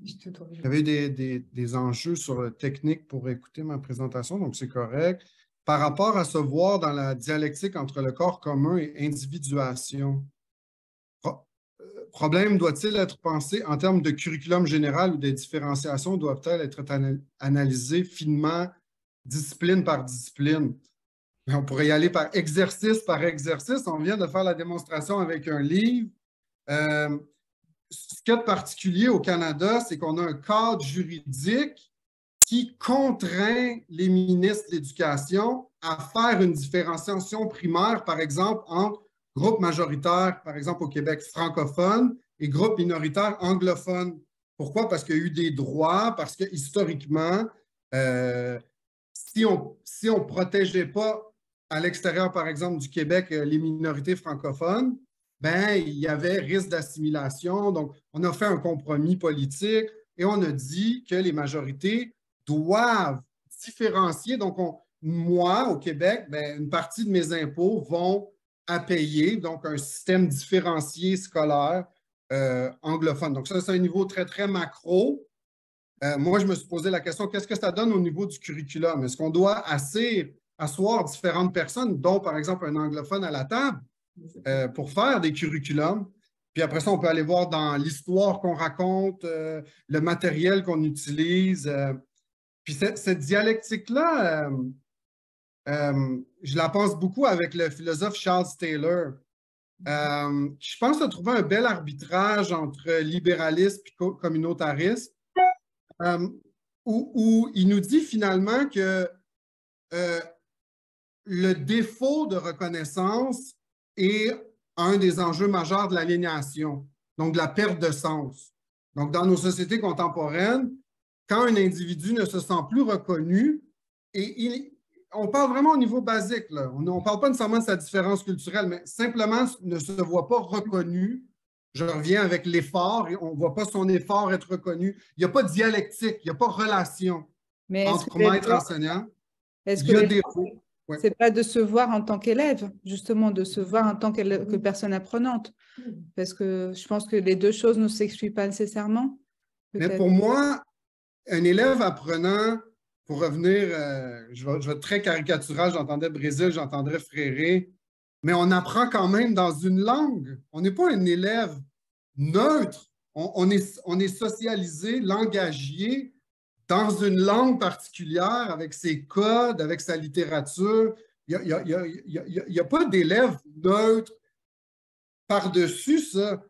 Il y avait des enjeux sur la technique pour écouter ma présentation, donc c'est correct. Par rapport à se voir dans la dialectique entre le corps commun et individuation, problème doit-il être pensé en termes de curriculum général ou des différenciations doivent-elles être analysées finement, discipline par discipline? On pourrait y aller par exercice. On vient de faire la démonstration avec un livre. Ce qu'il y a de particulier au Canada, c'est qu'on a un cadre juridique qui contraint les ministres de l'Éducation à faire une différenciation primaire, par exemple, entre groupe majoritaire, par exemple au Québec francophone, et groupe minoritaire anglophone. Pourquoi? Parce qu'il y a eu des droits, parce que historiquement, si on ne protégeait pas à l'extérieur, par exemple, du Québec, les minorités francophones, ben, il y avait risque d'assimilation. Donc, on a fait un compromis politique et on a dit que les majorités doivent différencier. Donc, moi, au Québec, ben, une partie de mes impôts vont à payer, donc un système différencié scolaire anglophone. Donc, ça, c'est un niveau très, très macro. Moi, je me suis posé la question, qu'est-ce que ça donne au niveau du curriculum? Est-ce qu'on doit asseoir différentes personnes, dont, par exemple, un anglophone à la table, pour faire des curriculums? Puis après ça, on peut aller voir dans l'histoire qu'on raconte, le matériel qu'on utilise. Puis cette dialectique-là, je la pense beaucoup avec le philosophe Charles Taylor. Je pense qu'il a trouvé un bel arbitrage entre libéralisme et communautarisme, où il nous dit finalement que le défaut de reconnaissance est un des enjeux majeurs de l'aliénation, donc de la perte de sens. Donc, dans nos sociétés contemporaines, quand un individu ne se sent plus reconnu, et on parle vraiment au niveau basique, là. On ne parle pas nécessairement de sa différence culturelle, mais simplement ne se voit pas reconnu. Je reviens avec l'effort, et on ne voit pas son effort être reconnu. Il n'y a pas de dialectique, il n'y a pas de relation entre maître et enseignant. Est-ce Il y a des... Ouais. C'est pas de se voir en tant qu'élève, justement, de se voir en tant que personne apprenante. Parce que je pense que les deux choses ne s'excluent pas nécessairement. Mais pour moi, un élève apprenant, pour revenir, je vais être très caricatural, j'entendais Brésil, j'entendrais Fréré, mais on apprend quand même dans une langue. On n'est pas un élève neutre. On est socialisé, langagier dans une langue particulière, avec ses codes, avec sa littérature. Il n'y a pas d'élève neutre par-dessus ça.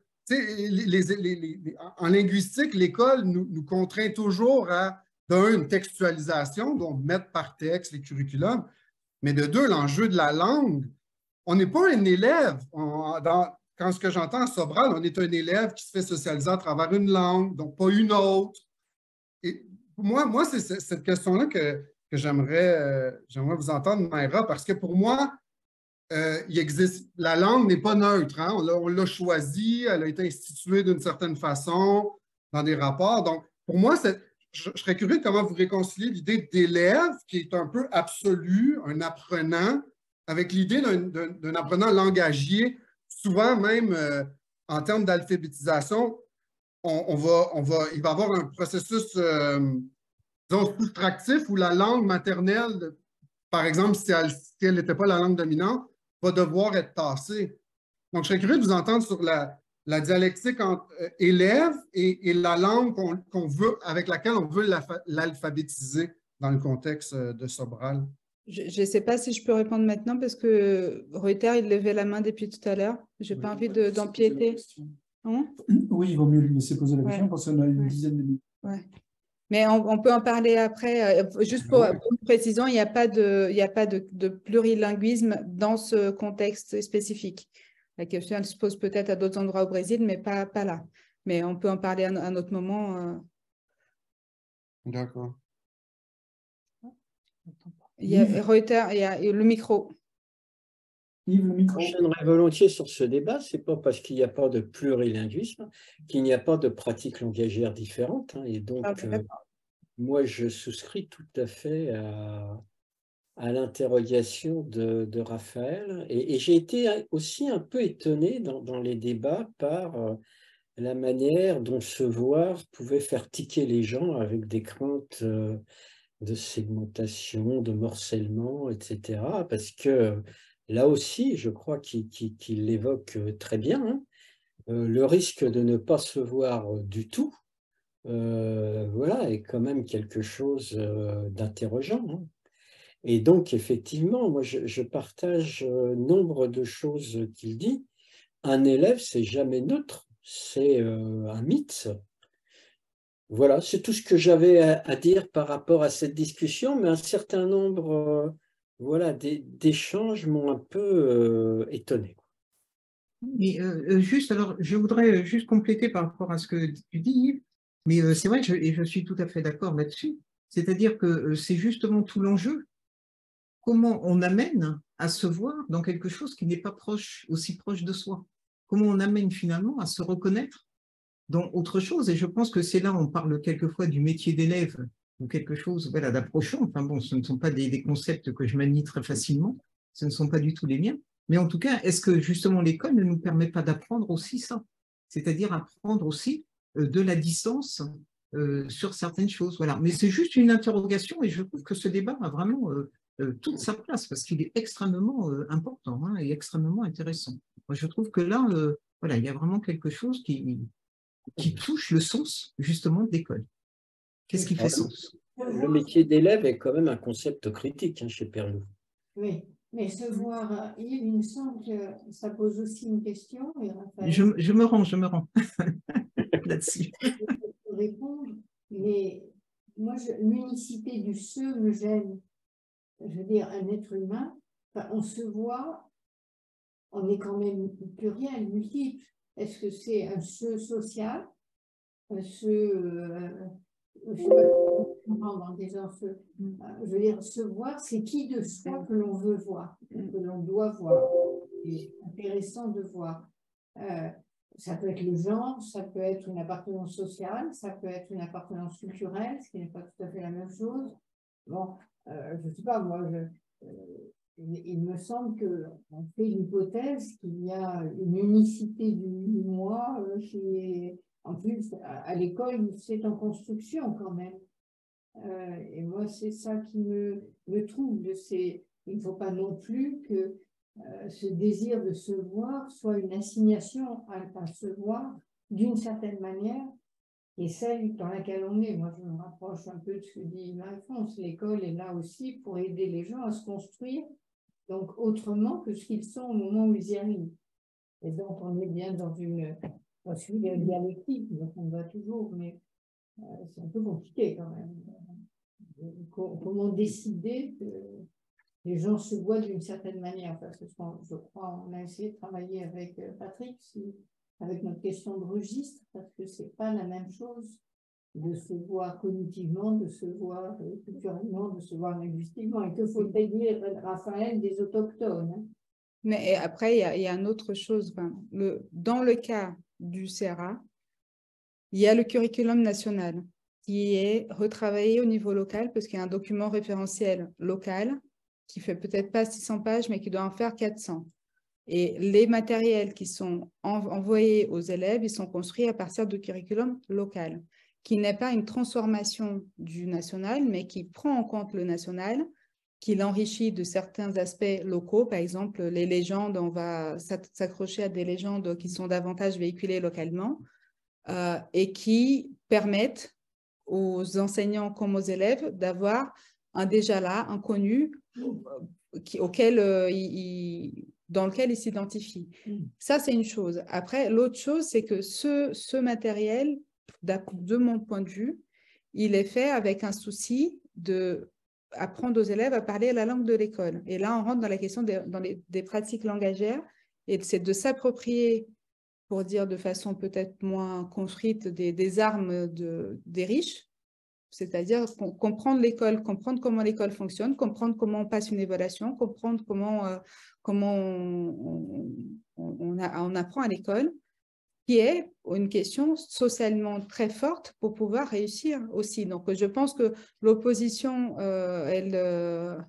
En linguistique, l'école nous contraint toujours à, d'un, une textualisation, donc mettre par texte les curriculums, mais de deux, l'enjeu de la langue. On n'est pas un élève. Quand ce que j'entends à Sobral, on est un élève qui se fait socialiser à travers une langue, donc pas une autre. Et moi c'est cette question-là que j'aimerais vous entendre, Mayra, parce que pour moi, la langue n'est pas neutre. Hein? On l'a choisie, elle a été instituée d'une certaine façon dans des rapports. Donc, pour moi, je serais curieux de comment vous réconciliez l'idée d'élève qui est un peu absolu, un apprenant, avec l'idée d'un apprenant langagier, souvent même en termes d'alphabétisation, il va y avoir un processus disons, soustractif où la langue maternelle, par exemple, si elle n'était pas la langue dominante, va devoir être tassée. Donc, je serais curieux de vous entendre sur la dialectique entre élève et la langue qu'on veut, avec laquelle on veut l'alphabétiser dans le contexte de Sobral. Je ne sais pas si je peux répondre maintenant parce que Reuter, il levait la main depuis tout à l'heure. Je n'ai pas envie d'empiéter. Oui, il vaut mieux lui laisser poser la question parce qu'on a une dizaine de minutes. Ouais. Mais on peut en parler après. Juste pour une précision, il n'y a pas de plurilinguisme dans ce contexte spécifique. La question, elle se pose peut-être à d'autres endroits au Brésil, mais pas là. Mais on peut en parler à un autre moment. D'accord. Il y a Reuters, il y a le micro. Yves, le micro. J'enchaînerai volontiers sur ce débat. Ce n'est pas parce qu'il n'y a pas de plurilinguisme qu'il n'y a pas de pratiques langagières différentes. Et donc, moi, je souscris tout à fait à l'interrogation de Raphaël. Et j'ai été aussi un peu étonné dans les débats par la manière dont ce voir pouvait faire tiquer les gens avec des craintes de segmentation, de morcellement, etc. Parce que là aussi, je crois qu'il l'évoque très bien, hein, le risque de ne pas se voir du tout, voilà, est quand même quelque chose d'interrogeant. Hein. Et donc, effectivement, moi, je partage nombre de choses qu'il dit. Un élève, c'est jamais neutre, c'est un mythe. Voilà, c'est tout ce que j'avais à dire par rapport à cette discussion, mais un certain nombre voilà, d'échanges m'ont un peu étonné. Mais juste, alors, je voudrais juste compléter par rapport à ce que tu dis, Yves, mais c'est vrai, et je suis tout à fait d'accord là-dessus, c'est-à-dire que c'est justement tout l'enjeu, comment on amène à se voir dans quelque chose qui n'est pas aussi proche de soi, comment on amène finalement à se reconnaître dans autre chose, et je pense que c'est là, on parle quelquefois du métier d'élève, ou quelque chose voilà, d'approchant, enfin bon, ce ne sont pas des concepts que je manie très facilement, ce ne sont pas du tout les miens, mais en tout cas, est-ce que justement l'école ne nous permet pas d'apprendre aussi ça, c'est-à-dire apprendre aussi de la distance sur certaines choses, voilà. Mais c'est juste une interrogation, et je trouve que ce débat a vraiment toute sa place, parce qu'il est extrêmement important hein, et extrêmement intéressant. Moi, je trouve que là, voilà, il y a vraiment quelque chose qui touche le sens, justement, d'école. Qu'est-ce qui fait sens? Le métier d'élève est quand même un concept critique hein, chez Perlou. Oui, mais se voir, Yves, il me semble que ça pose aussi une question. Et Raphaël, je me rends là-dessus. pour répondre, mais moi, l'unicité du se me gêne. Je veux dire, un être humain, on se voit, on est quand même pluriel, multiple. Est-ce que c'est un se social, un se je veux dire, se voir, c'est qui de soi que l'on veut voir, que l'on doit voir. C'est intéressant de voir. Ça peut être le genre, ça peut être une appartenance sociale, ça peut être une appartenance culturelle, ce qui n'est pas tout à fait la même chose. Bon, je ne sais pas, moi, il me semble qu'on fait l'hypothèse qu'il y a une unicité du moi qui est, en plus, à l'école, c'est en construction quand même. Et moi, c'est ça qui me trouble. Il ne faut pas non plus que ce désir de se voir soit une assignation à se voir d'une certaine manière, et celle dans laquelle on est. Moi, je me rapproche un peu de ce que dit Marie-France. L'école est là aussi pour aider les gens à se construire, donc autrement que ce qu'ils sont au moment où ils y arrivent. Et donc, on est bien dans une dialectique, donc on va toujours, mais c'est un peu compliqué quand même. Comment décider que les gens se voient d'une certaine manière, parce que je crois on a essayé de travailler avec Patrick avec notre question de registre, parce que c'est pas la même chose de se voir cognitivement, de se voir culturellement, de se voir linguistiquement, et que faut-il dire, Raphaël, des autochtones. Hein. Mais après, il y a une autre chose. Dans le cas du CERA, il y a le curriculum national qui est retravaillé au niveau local, parce qu'il y a un document référentiel local qui fait peut-être pas 600 pages, mais qui doit en faire 400. Et les matériels qui sont envoyés aux élèves, ils sont construits à partir du curriculum local, qui n'est pas une transformation du national, mais qui prend en compte le national, qui l'enrichit de certains aspects locaux. Par exemple, les légendes, on va s'accrocher à des légendes qui sont davantage véhiculées localement et qui permettent aux enseignants comme aux élèves d'avoir déjà là un connu dans lequel ils s'identifient. Ça, c'est une chose. Après, l'autre chose, c'est que ce matériel, de mon point de vue, il est fait avec un souci d'apprendre aux élèves à parler la langue de l'école. Et là, on rentre dans la question des pratiques langagières, et c'est de s'approprier, pour dire de façon peut-être moins construite, des armes des riches, c'est-à-dire comprendre l'école, comprendre comment l'école fonctionne, comprendre comment on passe une évaluation, comprendre comment on apprend à l'école, qui est une question socialement très forte pour pouvoir réussir aussi. Donc, je pense que l'opposition, ce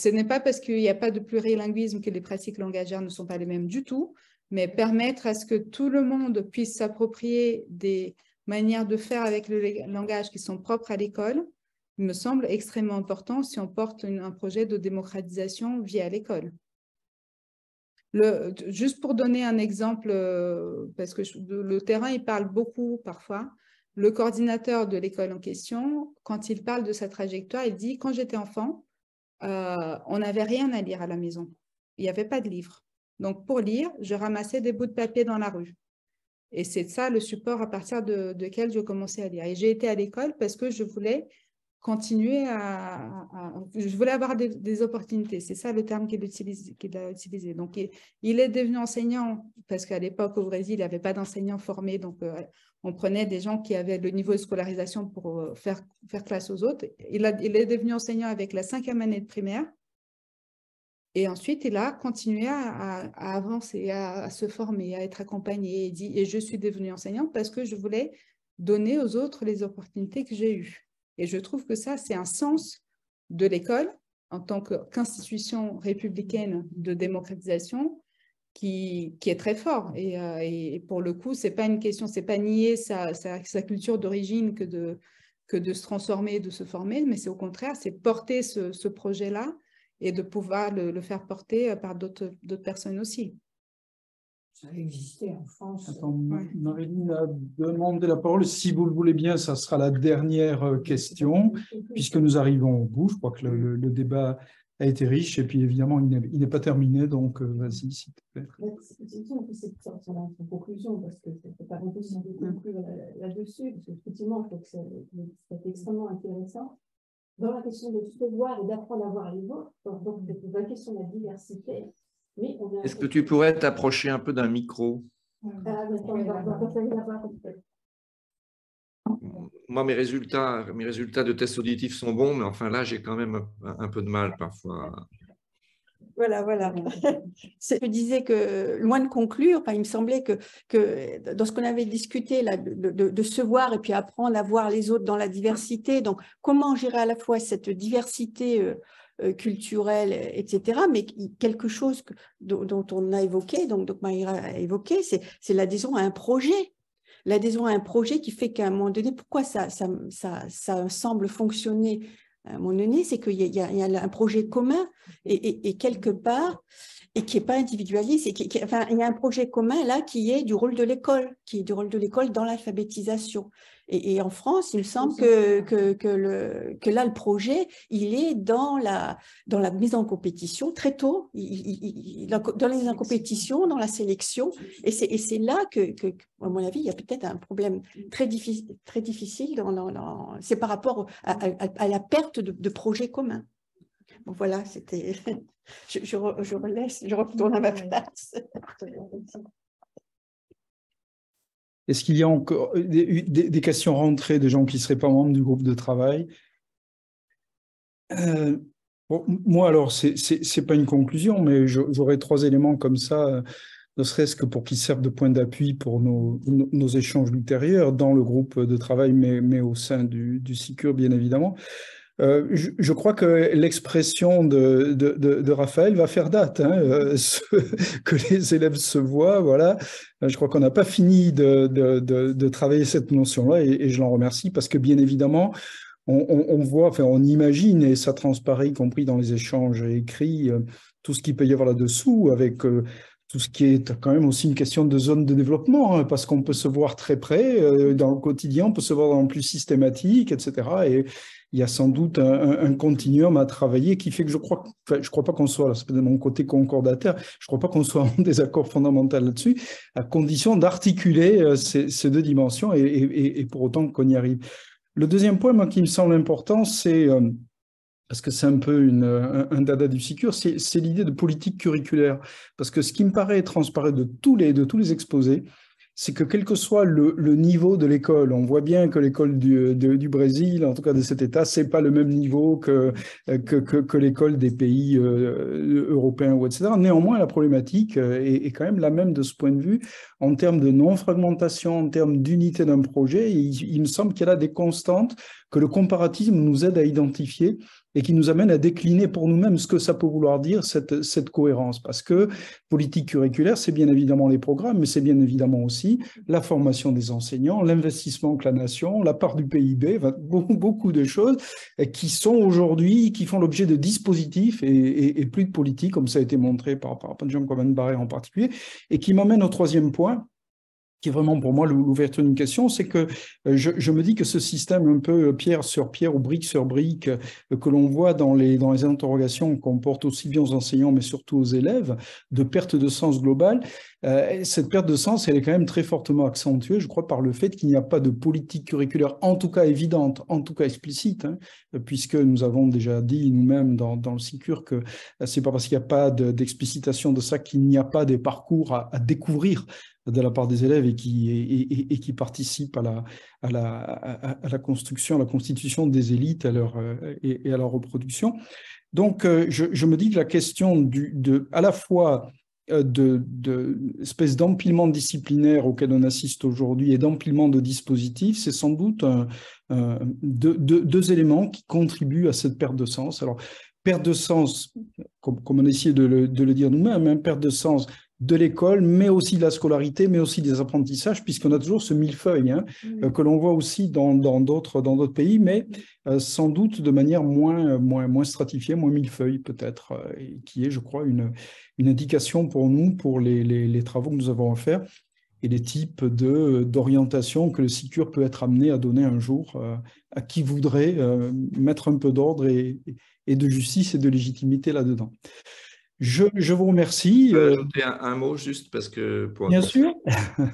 n'est pas parce qu'il n'y a pas de plurilinguisme que les pratiques langagières ne sont pas les mêmes du tout, mais permettre à ce que tout le monde puisse s'approprier des manières de faire avec le langage qui sont propres à l'école, me semble extrêmement important si on porte un projet de démocratisation via l'école. Juste pour donner un exemple, parce que le terrain, il parle beaucoup parfois, le coordinateur de l'école en question, quand il parle de sa trajectoire, il dit « Quand j'étais enfant, on n'avait rien à lire à la maison. Il n'y avait pas de livre. Donc, pour lire, je ramassais des bouts de papier dans la rue. Et c'est ça le support à partir duquel je commençais à lire. Et j'ai été à l'école parce que je voulais continuer je voulais avoir des opportunités. C'est ça le terme qu'il a utilisé. Donc, il est devenu enseignant parce qu'à l'époque, au Brésil, il n'y avait pas d'enseignants formés. Donc, on prenait des gens qui avaient le niveau de scolarisation pour faire classe aux autres. Il est devenu enseignant avec la 5e année de primaire. Et ensuite, il a continué à avancer, à se former, à être accompagné. Et je suis devenue enseignante parce que je voulais donner aux autres les opportunités que j'ai eues. Et je trouve que ça, c'est un sens de l'école en tant qu'institution républicaine de démocratisation qui est très fort. Et pour le coup, ce n'est pas une question, ce n'est pas nier sa culture d'origine que de se transformer, de se former, mais c'est au contraire, c'est porter ce projet-là et de pouvoir le faire porter par d'autres personnes aussi. Ça a existé en France. Attends, Marilyn a demandé la parole. Si vous le voulez bien, ça sera la dernière question, puisque nous arrivons au bout. Je crois que le débat a été riche, et puis évidemment, il n'est pas terminé, donc vas-y, s'il te plaît. C'est une conclusion, parce que c'est pas impossible de conclure là-dessus, parce qu'effectivement, je trouve que c'est extrêmement intéressant. Dans la question de se voir et d'apprendre à voir les autres, donc dans la question de la diversité. Est-ce que tu pourrais t'approcher un peu d'un micro? Moi, mes résultats de tests auditifs sont bons, mais enfin là, j'ai quand même un peu de mal parfois. Voilà. Je disais que, loin de conclure, il me semblait que dans ce qu'on avait discuté, là, de se voir et puis apprendre à voir les autres dans la diversité, donc comment gérer à la fois cette diversité culturelle, etc., mais quelque chose dont on a évoqué, donc Maïra a évoqué, c'est l'adhésion à un projet. L'adhésion à un projet qui fait qu'à un moment donné, pourquoi ça semble fonctionner à un moment donné, c'est qu'il y a un projet commun et quelque part, et qui n'est pas individualiste, enfin, il y a un projet commun là qui est du rôle de l'école, dans l'alphabétisation. Et en France, il me semble que là, le projet, il est dans la mise en compétition très tôt, dans les compétitions, dans la sélection, et c'est là que, à mon avis, il y a peut-être un problème très difficile c'est par rapport à la perte de projets communs. Bon, voilà, c'était... Je relaisse, je retourne à ma place. Est-ce qu'il y a encore des questions rentrées de gens qui ne seraient pas membres du groupe de travail? Moi, alors, ce n'est pas une conclusion, mais j'aurais 3 éléments comme ça, ne serait-ce que pour qu'ils servent de point d'appui pour nos échanges ultérieurs dans le groupe de travail, mais au sein du SICUR, bien évidemment. Je crois que l'expression de Raphaël va faire date, que les élèves se voient, voilà. Je crois qu'on n'a pas fini de travailler cette notion-là, et je l'en remercie, parce que bien évidemment, on voit, enfin on imagine, et ça transparaît, y compris dans les échanges écrits, tout ce qu'il peut y avoir là-dessous, avec tout ce qui est quand même aussi une question de zone de développement, hein, parce qu'on peut se voir très près dans le quotidien, on peut se voir dans le plus systématique, etc. Et il y a sans doute un continuum à travailler qui fait que je crois pas qu'on soit, là, c'est de mon côté concordataire, je crois pas qu'on soit en désaccord fondamental là-dessus, à condition d'articuler ces deux dimensions et pour autant qu'on y arrive. Le deuxième point, moi, qui me semble important, c'est parce que c'est un peu un dada du SICUR, c'est l'idée de politique curriculaire. Parce que ce qui me paraît transparaître de tous les exposés, c'est que quel que soit le niveau de l'école, on voit bien que l'école du Brésil, en tout cas de cet État, c'est pas le même niveau que l'école des pays européens, ou etc. Néanmoins, la problématique est quand même la même de ce point de vue, en termes de non-fragmentation, en termes d'unité d'un projet. Il me semble qu'il y a là des constantes que le comparatisme nous aide à identifier et qui nous amène à décliner pour nous-mêmes ce que ça peut vouloir dire, cette cohérence. Parce que politique curriculaire, c'est bien évidemment les programmes, mais c'est bien évidemment aussi la formation des enseignants, l'investissement que la nation, la part du PIB, beaucoup de choses qui sont aujourd'hui, qui font l'objet de dispositifs et plus de politique, comme ça a été montré par Jean Cohen-Barré en particulier, et qui m'amène au troisième point, qui est vraiment pour moi l'ouverture d'une question, c'est que je me dis que ce système un peu pierre sur pierre ou brique sur brique que l'on voit dans les interrogations qu'on porte aussi bien aux enseignants mais surtout aux élèves, de perte de sens globale, cette perte de sens, elle est quand même très fortement accentuée, je crois, par le fait qu'il n'y a pas de politique curriculaire, en tout cas évidente, en tout cas explicite, hein, puisque nous avons déjà dit nous-mêmes dans le SICUR que c'est pas parce qu'il n'y a pas d'explicitation de ça qu'il n'y a pas des parcours à découvrir de la part des élèves et qui participent à la construction, à la constitution des élites et à leur reproduction. Donc, je me dis que la question à la fois d'espèce d'empilement disciplinaire auquel on assiste aujourd'hui et d'empilement de dispositifs, c'est sans doute deux éléments qui contribuent à cette perte de sens. Alors, perte de sens, comme on a essayé de le dire nous-mêmes, hein, perte de sens de l'école, mais aussi de la scolarité, mais aussi des apprentissages, puisqu'on a toujours ce millefeuille hein, que l'on voit aussi dans d'autres pays, mais sans doute de manière moins stratifiée, moins millefeuille peut-être, et qui est, je crois, une indication pour nous, pour les travaux que nous avons à faire, et les types d'orientation que le SICUR peut être amené à donner un jour à qui voudrait mettre un peu d'ordre et de justice et de légitimité là-dedans. Je vous remercie. Je peux ajouter un mot juste parce que bien sûr.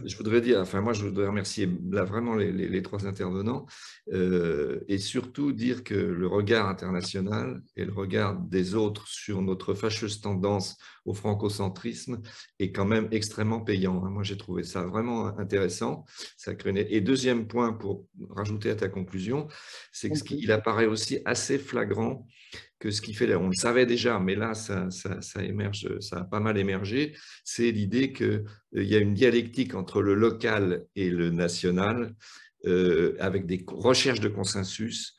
Je voudrais dire, moi je voudrais remercier là vraiment les trois intervenants et surtout dire que le regard international et le regard des autres sur notre fâcheuse tendance au francocentrisme est quand même extrêmement payant. Moi j'ai trouvé ça vraiment intéressant. Et deuxième point pour rajouter à ta conclusion, c'est qu'il apparaît aussi assez flagrant que ce qui fait, on le savait déjà, mais là, ça émerge, ça a pas mal émergé, c'est l'idée qu'il y a une dialectique entre le local et le national, avec des recherches de consensus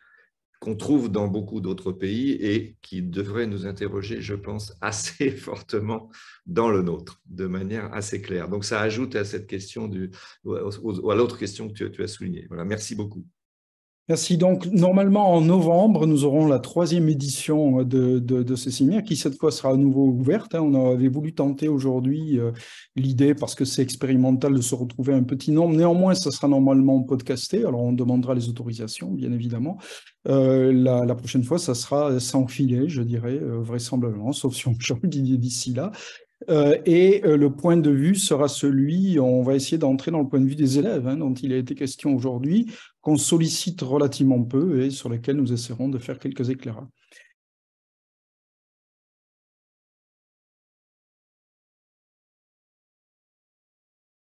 qu'on trouve dans beaucoup d'autres pays et qui devraient nous interroger, je pense, assez fortement dans le nôtre, de manière assez claire. Donc, ça ajoute à cette question, à l'autre question que tu as soulignée. Voilà, merci beaucoup. Merci. Donc, normalement, en novembre, nous aurons la 3e édition de ce séminaire qui, cette fois, sera à nouveau ouverte. On avait voulu tenter aujourd'hui l'idée, parce que c'est expérimental, de se retrouver un petit nombre. Néanmoins, ça sera normalement podcasté. Alors, on demandera les autorisations, bien évidemment. La prochaine fois, ça sera sans filet, je dirais, vraisemblablement, sauf si on change d'idée d'ici là. Et le point de vue sera celui, on va essayer d'entrer dans le point de vue des élèves, hein, dont il a été question aujourd'hui, qu'on sollicite relativement peu et sur lesquels nous essaierons de faire quelques éclairages.